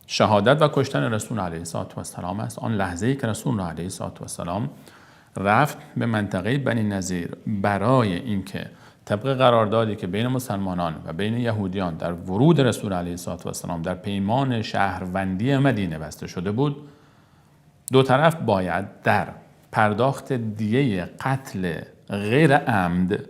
شهادت و کشتن رسول علیه السلام است. آن لحظه‌ای که رسول علیه السلام رفت به منطقه بنی نظیر برای اینکه طبق قراردادی که بین مسلمانان و بین یهودیان در ورود رسول علیه السلام در پیمان شهروندی مدینه بسته شده بود، دو طرف باید در پرداخت دیه قتل غیر عمد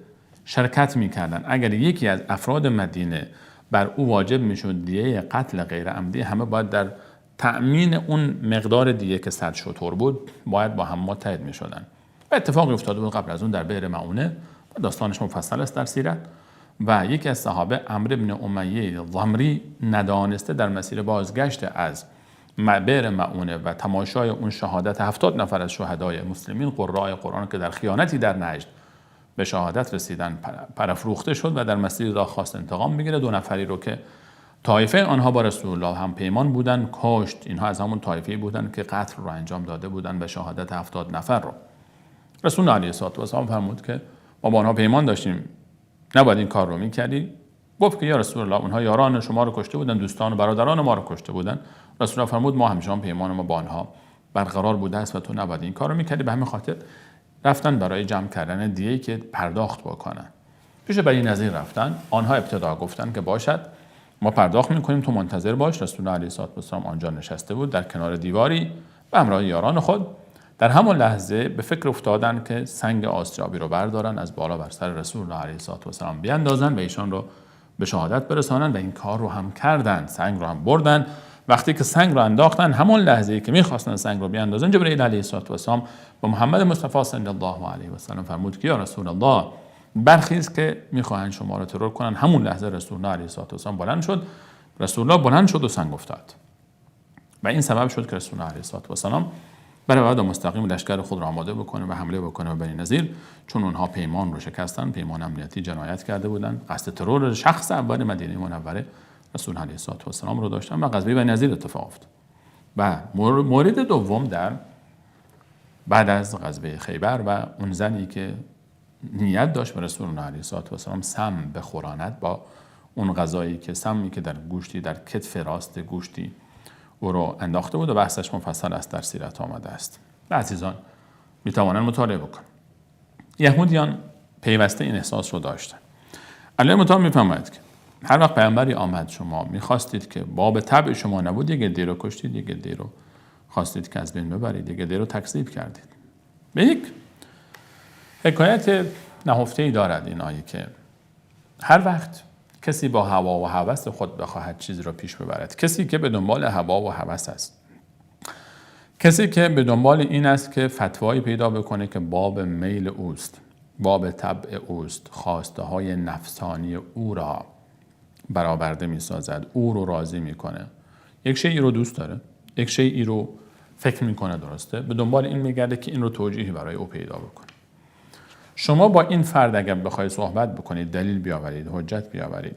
شرکت می‌کردند. اگر یکی از افراد مدینه بر او واجب میشد دیه قتل غیر عمدی، همه باید در تأمین اون مقدار دیه که 100 شتر بود باید با هم متحد میشدن. و اتفاقی افتاده بود قبل از اون در بئر معونه، داستانش مفصل است در سیرت. و یکی از صحابه عمرو بن امیه ضمری ندانسته در مسیر بازگشت از بئر معونه و تماشای اون شهادت 70 نفر از شهدای مسلمین قرای قرآن که در خیانتی در نجد به شهادت رسیدن پرافروخته شد و در مسیر راه خواست انتقام بگیره. 2 نفری رو که طایفه آنها با رسول الله هم پیمان بودن کشت. اینها از همون طایفه‌ای بودن که قتل رو انجام داده بودن و شهادت 70 نفر رو. رسول علیه السلام فرمود که ما با آنها پیمان داشتیم، نباید این کار رو میکردی. گفت که یا رسول الله اونها یاران شما رو کشته بودن، دوستان و برادران ما رو کشته بودن. رسول الله فرمود ما همچنان پیمان ما با آنها برقرار بوده است و تو نباید این کار رو میکردی. به همین خاطر رفتن برای جمع کردن دیه‌ای که پرداخت بکنن. پیش بنی نظیر رفتن. آنها ابتدا گفتن که باشد ما پرداخت میکنیم، تو منتظر باش. رسول الله علیه السلام آنجا نشسته بود در کنار دیواری به همراه یاران خود. در همون لحظه به فکر افتادن که سنگ آسیابی رو بردارن از بالا بر سر رسول الله علیه السلام بیاندازن و ایشان رو به شهادت برسانن و این کار رو هم کردن. سنگ رو هم بردن. وقتی که سنگ رو انداختن، همون لحظه‌ای که می‌خواستن سنگ رو بیاندازن، جبرئیل علیه السلام با محمد مصطفی صلی الله علیه و سلم فرمود که یا رسول الله برخیز که می‌خواهند شما رو ترور کنن. همون لحظه رسول الله علیه السلام بلند شد. رسول الله بلند شد و سنگ افتاد. و این سبب شد که رسول الله علیه السلام برای بعد مستقیم لشکر خود را آماده بکنه و حمله بکنه به بنی نظیر، چون اونها پیمان رو شکستن، پیمان امنیتی جنایت کرده بودن، قصد ترور شخص اول مدینه منوره رسول علیه السلام رو داشتن و غزوه بنی نظیر اتفاق افتاد. و مورد دوم در بعد از غزوه خیبر و اون زنی که نیت داشت به رسول الله علیه السلام سم بخوراند با اون غذایی که سمی که در گوشتی در کتف راست گوشتی او رو انداخته بود و بحثش مفصل است در سیرت آمده است. عزیزان میتوانند مطالعه بکن. یهودیان پیوسته این احساس رو داشتن. علی مطالعه میفهمد که هر وقت پیامبری آمد شما میخواستید که باب طبع شما نبود، یک عده رو کشتید، یک عده رو خواستید که از بین ببرید، یک عده رو تکذیب کردید. به یک حکایت نهفته‌ای دارد این آیه که هر وقت کسی با هوا و هوس خود بخواهد چیزی را پیش ببرد، کسی که به دنبال هوا و هوس است، کسی که به دنبال این است که فتوایی پیدا بکنه که باب میل اوست، باب طبع اوست، خواسته های نفسانی او را برآورده می سازد، او رو راضی می کنه، یک شیئی رو دوست داره، یک شیئی رو فکر می کنه درسته، به دنبال این می گرده که این رو توجیهی برای او پیدا بکنه. شما با این فرد اگر بخواید صحبت بکنید، دلیل بیاورید، حجت بیاورید،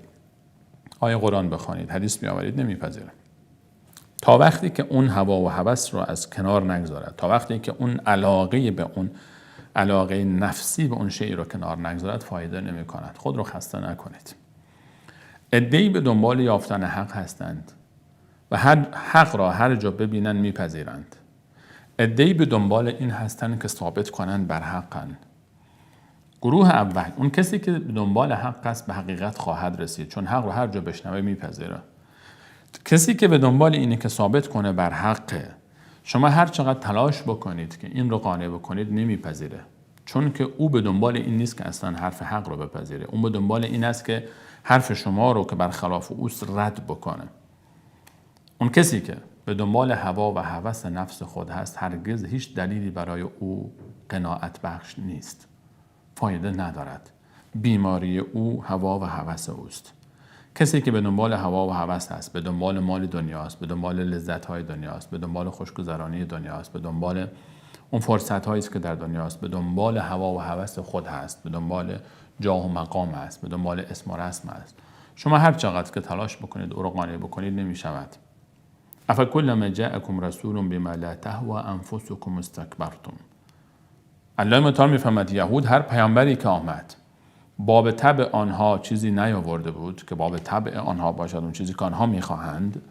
آیه قرآن بخوانید، حدیث بیاورید، نمیپذیره. تا وقتی که اون هوا و هوس رو از کنار نگذارد، تا وقتی که اون علاقه نفسی به اون شیء رو کنار نگذارد، فایده نمی کند. خود رو خسته نکنید. عده‌ای به دنبال یافتن حق هستند و حق را هر جا ببینن میپذیرند. عده‌ای به دنبال این هستند که ثابت کنند بر حقن. گروه اول، اون کسی که به دنبال حق است به حقیقت خواهد رسید، چون حق رو هر جا بشنوه میپذیره. کسی که به دنبال اینه که ثابت کنه بر حقه، شما هر چقدر تلاش بکنید که این رو قانع بکنید نمیپذیره، چون که او به دنبال این نیست که اصلا حرف حق رو بپذیره. اون به دنبال این است که حرف شما رو که برخلاف اوست رد بکنه. اون کسی که به دنبال هوا و هوس نفس خود هست هرگز هیچ دلیلی برای او قناعت بخش نیست، فایده ندارد. بیماری او هوا و هوس اوست. کسی که به دنبال هوا و هوس هست، به دنبال مال دنیاست، به دنبال لذت‌های دنیاست، به دنبال خوشگذرانی دنیاست، به دنبال اون فرصت‌هایی است که در دنیاست، به دنبال هوا و هوس خود هست، به دنبال جاه و مقام است، به دنبال اسم و رسم است. شما هر چقدر که تلاش بکنید او رو قانع بکنید نمی‌شود. افکلما جاءکم رسول بما لا تهوى انفسکم استکبرتم. الله متعال می‌فرماید یهود هر پیامبری که آمد باب طبع آنها چیزی نیاورده بود که باب طبع آنها باشد اون چیزی که آنها میخواهند،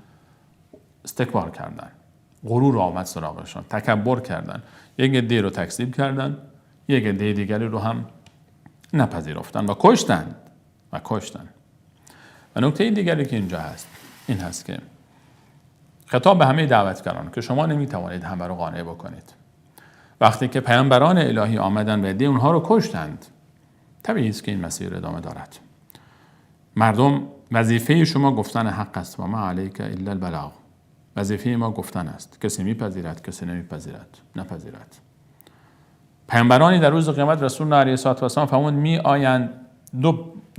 استکبار کردن، غرور آمد سراغشان، تکبر کردن، یک عده رو تکذیب کردن، یک عده دیگری رو هم نپذیرفتن و کشتن. و نکته دیگری که اینجا هست این هست که خطاب به همه دعوتگران که شما نمیتوانید همه رو قانع بکنید. وقتی که پیامبران الهی آمدن و عده اونها رو کشتند، طبیعی است که این مسیر ادامه دارد. مردم وظیفه شما گفتن حق است و ما علیک الا البلاغ. وظیفه ما گفتن است. کسی میپذیرد، کسی نپذیرد. پیامبرانی در روز قیامت رسول الله علیه السلام فرمود می آیند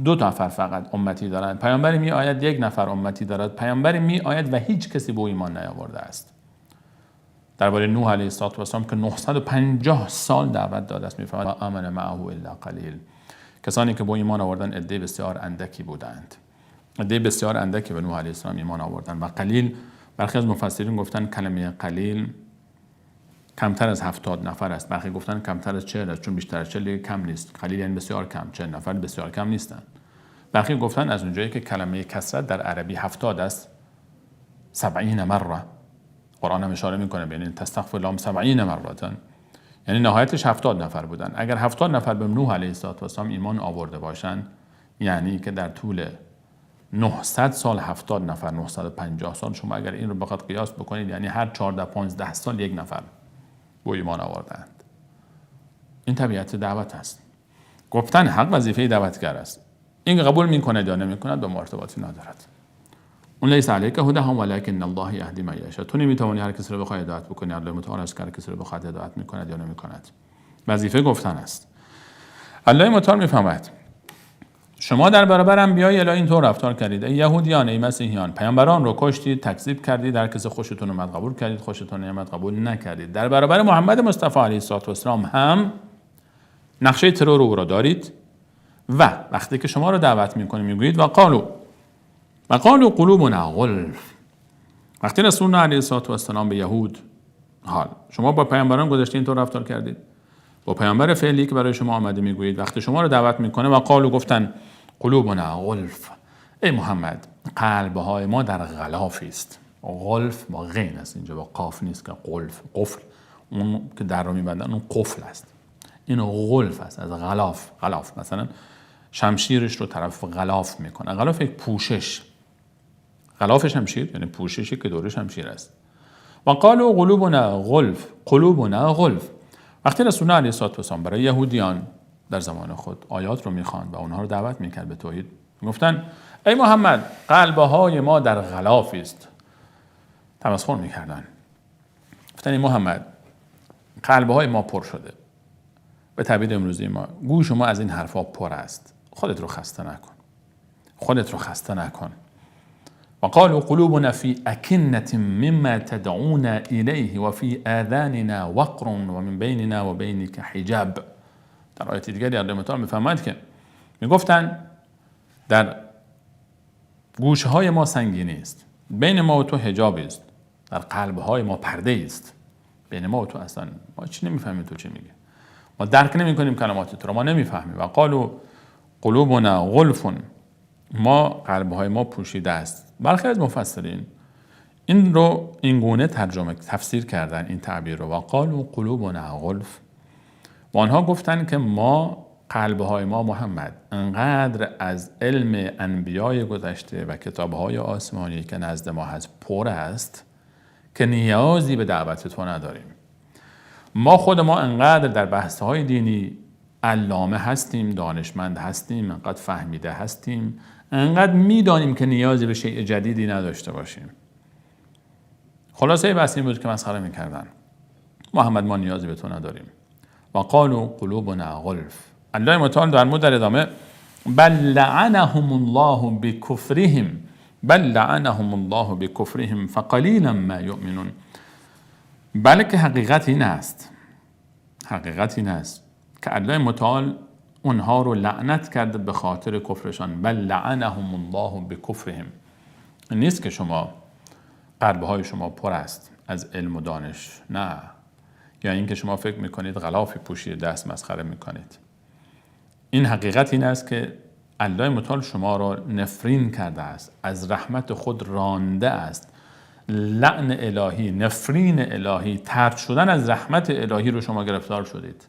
دو نفر فقط امتی دارند. پیامبری می آید یک نفر امتی دارد. پیامبری می آید و هیچ کسی به ایمان نیاورده است. درباره نوح علیه السلام که 950 سال دعوت داده است میفرماید آمن معه الا قلیل. کسانی که با ایمان آوردن عده بسیار اندکی بودند. عده بسیار اندکی به نوح علیه السلام ایمان آوردند و قلیل، برخی از مفسرین گفتن کلمه قلیل کمتر از 70 نفر است، برخی گفتن کمتر از 40 است، چون بیشتر از 40 کم نیست. قلیل یعنی بسیار کم، 40 نفر بسیار کم نیستند. برخی گفتن از اونجایی که کلمه کثرت در عربی 70 است، 70 مره. قرآن هم اشاره میکنه ببینید تستغفر لهم 70 مرة، یعنی نهایتش 70 نفر بودن. اگر 70 نفر به نوح علیه السلام ایمان آورده باشند، یعنی که در طول 900 سال 70 نفر، 950 سال، شما اگر این رو بخواد قیاس بکنید یعنی هر 14-15 سال یک نفر به ایمان آوردند. این طبیعت دعوت است. گفتن حق وظیفه دعوتگر است. این قبول میکند یا نمیکند به ما ارتباطی ندارد. اون لیس علیک هداهم ولکن الله یهدی من یشاء. تو نمیتوانی هر کسی رو بخوای هدایت بکنی، الله متعال است که هر کسی رو بخواد هدایت میکند یا نمیکند. وظیفه گفتن است. الله متعال میفهمد شما در برابر انبیای الهی اینطور رفتار کردید، ای یهودیان، ای مسیحیان، پیامبران رو کشتید، تکذیب کردید، هر کسی خوشتون اومد قبول کردید، خوشتون نمیاد قبول نکردید. در برابر محمد مصطفی علیه السلام هم نقشه ترور او را دارید و وقتی که شما رو دعوت میکنید میگویید و قالوا قلوبنا غلف. وقتی رسول الله علیه السلام به یهود، حال شما با پیامبران گذشته اینطور رفتار کردید، با پیامبر فعلی که برای شما آمده میگویید وقتی شما رو دعوت میکنه و قالوا گفتن قلوبنا غلف، ای محمد قلبهای ما در غلافی است. غلف با غین است اینجا، با قاف نیست که قلف، قفل اون که در رو میبندن اون قفل است، این غلف است از غلاف. مثلا شمشیرش رو طرف غلاف میکنه. غلاف یک پوشش، غلاف شمشیر یعنی پوششی که دور شمشیر است. و قالوا قلوبنا غلف. وقتی رسول الله علیه السلام برای یهودیان در زمان خود آیات رو میخواند و اونها رو دعوت میکرد به توحید، گفتن ای محمد قلبهای ما در غلافی است. تمسخر میکردن، گفتن ای محمد قلبهای ما پر شده، به تعبیر امروزی ما گوش ما از این حرفا پر است. خودت رو خسته نکن. و قالوا قلوبنا فی اکنة مما تدعونا الیه و فی آذاننا وقر و من بیننا و بینک حجاب. در آیت دیگری الله متعال میفرماید که میگفتن در گوشه های ما سنگینی است، بین ما و تو حجابی است، در قلب های ما پرده است. بین ما و تو اصلا ما چی نمیفهمیم تو چی میگی، ما درک نمیکنیم کلمات تو رو، ما نمیفهمیم. و قالوا قلوبنا غلف، ما قلب های ما پوشیده است. برخی از مفسرین این رو این گونه تفسیر کردن این تعبیر رو، و قالوا قلوبنا غلف، و آنها گفتن که ما قلب‌های ما محمد انقدر از علم انبیای گذشته و کتاب‌های آسمانی که نزد ما هست پر است که نیازی به دعوت تو نداریم. ما خود ما انقدر در بحث‌های دینی علامه هستیم، دانشمند هستیم، انقدر فهمیده هستیم، انقدر میدانیم که نیازی به شیء جدیدی نداشته باشیم. خلاصه بحث این بود که مسخره می‌کردن. محمد ما نیازی به تو نداریم. و قالوا قلوبنا غلف. الله متعال در مورد ادامه بل لعنهم الله بکفرهم، بل لعنهم الله بکفرهم فقلیلا ما یؤمنون. بلکه حقیقت این است که الله متعال اونها رو لعنت کرده به خاطر کفرشان. بل لعنهم الله بکفرهم، نیست که شما قلب‌های شما پر است از علم و دانش، نه، یا اینکه شما فکر میکنید غلافی پوشیده دست مسخره میکنید. این حقیقت این است که الله متعال شما را نفرین کرده است، از رحمت خود رانده است. لعن الهی، نفرین الهی، طرد شدن از رحمت الهی رو شما گرفتار شدید.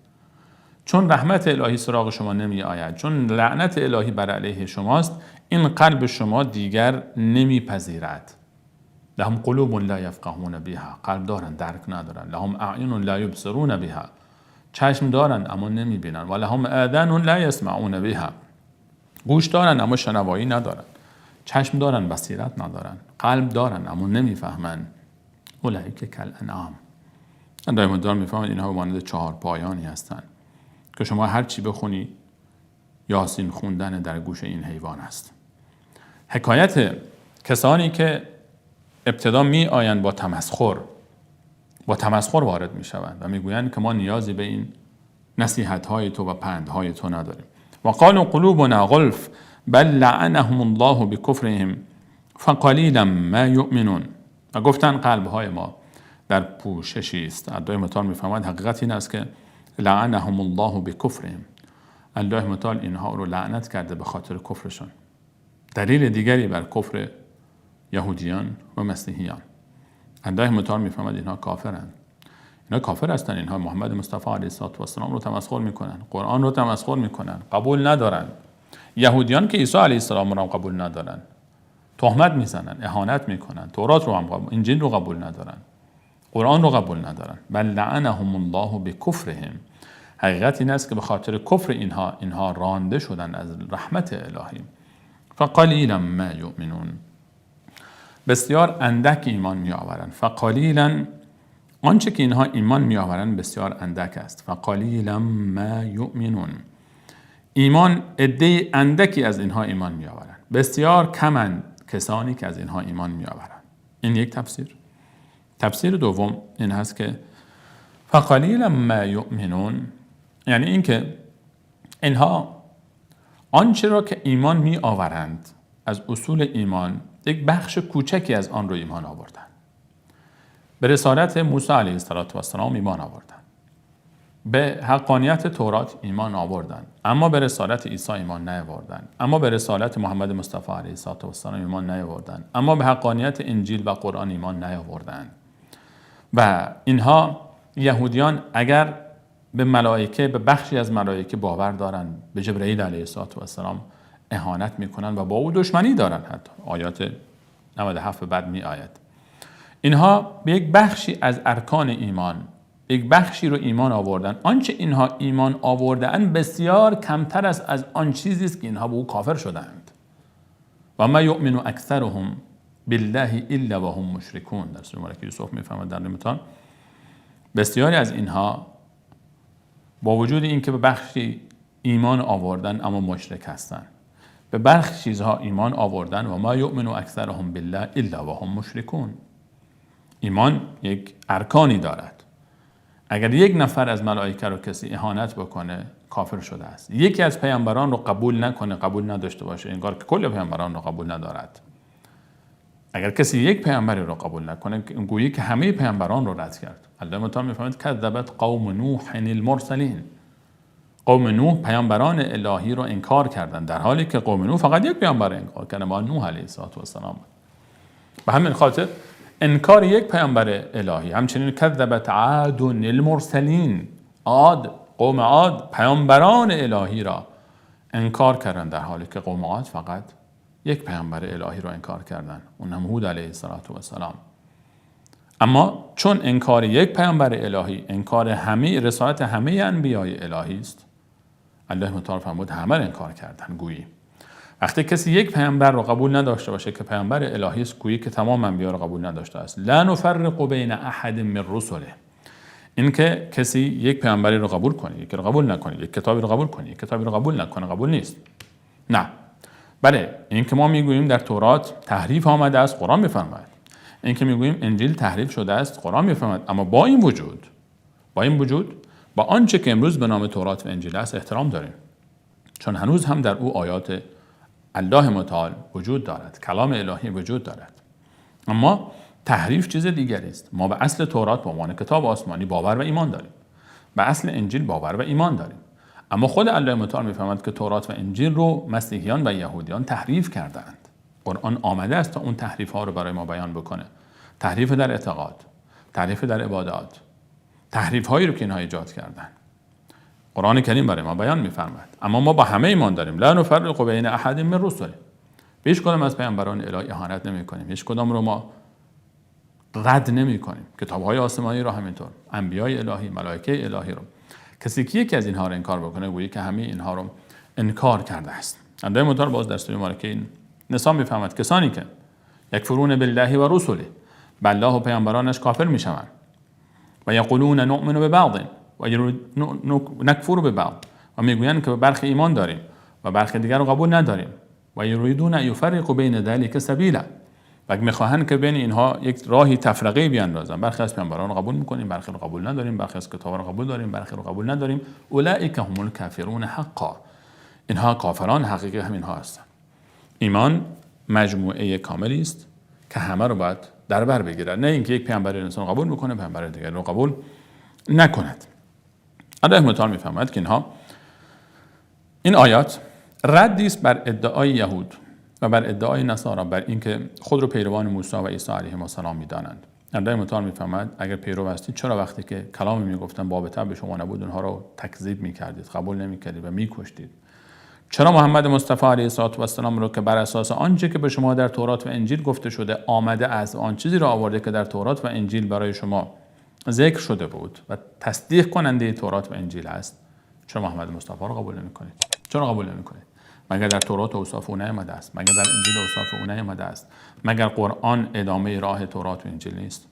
چون رحمت الهی سراغ شما نمی آید، چون لعنت الهی بر علیه شماست، این قلب شما دیگر نمیپذیرد. لهم قلوب لا یفقهون بها، قلب دارن درک ندارن. لهم اعین لا یبصرون بها، چشم دارن اما نمیبینن. و لهم آذان لا یسمعون بها، گوش دارن اما شنوایی ندارن. چشم دارن بصیرت ندارن. قلب دارن اما نمیفهمن. اولئک کالانعام. الله مدار میفهمن اینها مانند 4 پایانی هستند که شما هر چی بخونی یاسین خوندن در گوش این حیوان است. حکایت کسانی که ابتدا می آیند با تمسخر وارد می شوند و می گویند که ما نیازی به این نصیحت های تو و پند های تو نداریم. و قالوا قلوبنا غلف بل لعنهم الله بکفرهم فقلیلا ما یؤمنون. و گفتن قلب های ما در پوششی است. الله متعال می فرماید حقیقت این است که لعنهم الله بکفرهم، الله متعال اینها رو لعنت کرده به خاطر کفرشون. دلیل دیگری بر کفر یهودیان و مسیحیان. الله متعال میفهمد اینها کافرند، اینا کافر هستند، اینها محمد مصطفی علیه السلام رو تمسخر میکنن، قرآن رو تمسخر میکنن، قبول ندارن. یهودیان که عیسی علیه السلام رو قبول ندارن، تهمت میزنن، اهانت میکنن، تورات رو هم انجیل رو قبول ندارن، قرآن رو قبول ندارن. بل لعنهم الله بکفرهم، حقیقت این است که به خاطر کفر اینها رانده شدن از رحمت الهی. فقلیلا ما یؤمنون، بسیار اندک ایمان می آورند. فقلیلا، آنچه که اینها ایمان می آورند بسیار اندک است. فقلیلا ما یؤمنون، ایمان عده اندکی از اینها ایمان می آورند، بسیار کمند کسانی که از اینها ایمان می آورند. این یک تفسیر. تفسیر دوم این هست که فقلیلا ما یؤمنون، یعنی اینکه اینها آنچه را که ایمان می آورند از اصول ایمان، یک بخش کوچکی از آن رو ایمان آوردن. به رسالت موسی علیه السلام ایمان آوردن، به حقانیت تورات ایمان آوردن، اما به رسالت عیسی ایمان نیاوردن، اما به رسالت محمد مصطفی علیه السلام ایمان نیاوردن، اما به حقانیت انجیل و قرآن ایمان نیاوردن. و اینها یهودیان اگر به ملائکه، به بخشی از ملائکه باور دارن، به جبرئیل علیه السلام اهانت میکنن و با او دشمنی دارن. حتی آیات 97 بعد می آید. اینها به یک بخشی از ارکان ایمان، یک بخشی رو ایمان آوردن. آنچه اینها ایمان آوردن بسیار کمتر است از آن چیزی است که اینها به او کافر شدند. و ما یؤمن اکثرهم بالله الا وهم مشرکون. در سوره مبارکه یوسف میفرماید در نمتان بسیاری از اینها با وجود اینکه به بخشی ایمان آوردن اما مشرک هستند. به برخی چیزها ایمان آوردن و ما یؤمن اکثرهم بالله الا وهم مشرکون. ایمان یک ارکانی دارد. اگر یک نفر از ملائکه رو کسی اهانت بکنه کافر شده است. یکی از پیامبران رو قبول نکنه، قبول نداشته باشه، انگار که کل پیامبران رو قبول ندارد. اگر کسی یک پیامبری رو قبول نکنه گویی که همه پیامبران رو رد کرد. الله متعال میفرماید کذبت قوم نوح المرسلین. قوم نوح پیامبران الهی رو انکار کردند، در حالی که قوم نوح فقط یک پیامبر انکار کرد، ما نوح علیه السلام. به همین خاطر انکار یک پیامبر الهی، همچنین کذبت عاد المرسلین، قوم عاد پیامبران الهی را انکار کردند، در حالی که قوم عاد فقط یک پیامبر الهی را انکار کردند، اون هم هود علیه السلام. اما چون انکار یک پیامبر الهی انکار همه رسالت همه انبیای الهی است، الله متعال فرمود همه را انکار کردند. گویی وقتی کسی یک پیامبر رو قبول نداشته باشه که پیامبر الهی است، گویی که تمام انبیا رو قبول نداشته است. لا نفرق بین احد من رسله. این که کسی یک پیامبری رو قبول کنه، یکی رو قبول نکنه، یک کتابی رو قبول کنه، یک کتابی رو قبول نکنه، قبول نیست. نه. بله، این که ما میگوییم در تورات تحریف آمده است، قرآن میفرماید. این که میگوییم انجیل تحریف شده است، قرآن میفرماید. اما با این وجود با آنچه که امروز به نام تورات و انجیل است احترام داریم، چون هنوز هم در او آیات الله متعال وجود دارد، کلام الهی وجود دارد. اما تحریف چیز دیگری است. ما به اصل تورات به عنوان کتاب آسمانی باور و ایمان داریم، به اصل انجیل باور و ایمان داریم. اما خود الله متعال میفهمد که تورات و انجیل رو مسیحیان و یهودیان تحریف کردند. قرآن آمده است تا اون تحریف ها رو برای ما بیان بکنه. تحریف در اعتقاد، تحریف در عبادات، تحریف هایی رو که اینها ایجاد کردند. قرآن کریم برای ما بیان میفرماید. اما ما با همه ایمان داریم. لا نفرق بین احد من رسله. به هیچ کدام از پیامبران الهی اهانت نمی‌کنیم. هیچ کدام رو ما رد نمی‌کنیم. کتاب‌های آسمانی رو همینطور، انبیای الهی، ملائکه الهی رو. کسی که یکی از اینها رو انکار بکنه گویی که همه اینها رو انکار کرده است. الله متعال باز در سوره مبارکه این نسان می‌فهمد کسانی که یکفرون بالله و رسله، به الله و پیامبرانش کافر میشوند و یقولون نؤمن ببعض و نکفر ببعض، و میگویند که به برخی ایمان داریم و برخی دیگر رو قبول نداریم، و یریدون ان یفرقوا بین ذلک سبیلا، و میخواهند که بین اینها یک راهی تفرقه بیاندازن. برخی از پیامبران رو قبول میکنیم، برخی رو قبول نداریم، برخی از کتابا رو قبول داریم، برخی رو قبول نداریم. اولئک هم الکافرون حقا. اینها کافران حقیقی همینها هستند. ایمان مجموعه کاملی است که همه رو باید در بر بگیرد، نه اینکه یک پیامبر انسان قبول میکنه پیامبر دیگر رو قبول نکند. الله متعال میفهمد که این آیات ردی است بر ادعای یهود و بر ادعای نصارا بر اینکه خود رو پیروان موسی و عیسی علیهم السلام میدانند. الله متعال میفهمد اگر پیرو هستید چرا وقتی که کلامی میگفتن باب به شما نبود اونها رو تکذیب میکردید، قبول نمیکردید و میکشتید؟ چرا محمد مصطفی علیه السلام رو که بر اساس آنچه که به شما در تورات و انجیل گفته شده آمده از آن چیزی را آورده که در تورات و انجیل برای شما ذکر شده بود و تصدیق کننده تورات و انجیل است، چرا محمد مصطفی رو قبول نمی‌کنید؟ چرا قبول نمی‌کنید؟ مگر در تورات اوصاف او نیامده است؟ مگر در انجیل اوصاف او نیامده است؟ مگر قرآن ادامه راه تورات و انجیل نیست؟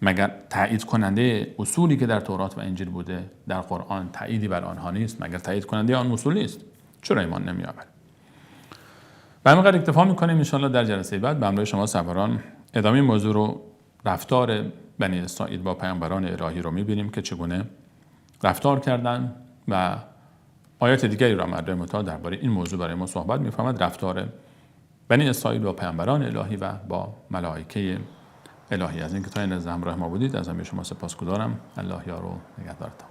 مگر تایید کننده اصولی که در تورات و انجیل بوده در قرآن تاییدی بر آنها نیست؟ مگر تایید کننده آن اصول نیست؟ چرا ایمان نمی‌آورید؟ به همین قدر اکتفا می‌کنیم. ان شاءالله در جلسه بعد به همراه شما صبران ادامه موضوع رو، رفتار بنی اسرائیل با پیامبران الهی رو می‌بینیم که چگونه رفتار کردند و آیات دیگری را الله متعال درباره این موضوع برای ما صحبت می‌فرماید، رفتار بنی اسرائیل با پیامبران الهی و با ملائکه الهی. از اینکه تا این لحظه همراه ما بودید از همه شما سپاسگزارم. الله یار و نگهدارتان.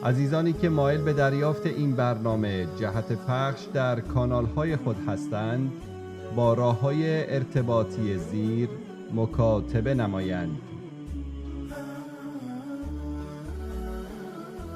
عزیزانی که مایل به دریافت این برنامه جهت پخش در کانال‌های خود هستند با راه‌های ارتباطی زیر مکاتبه نمایند.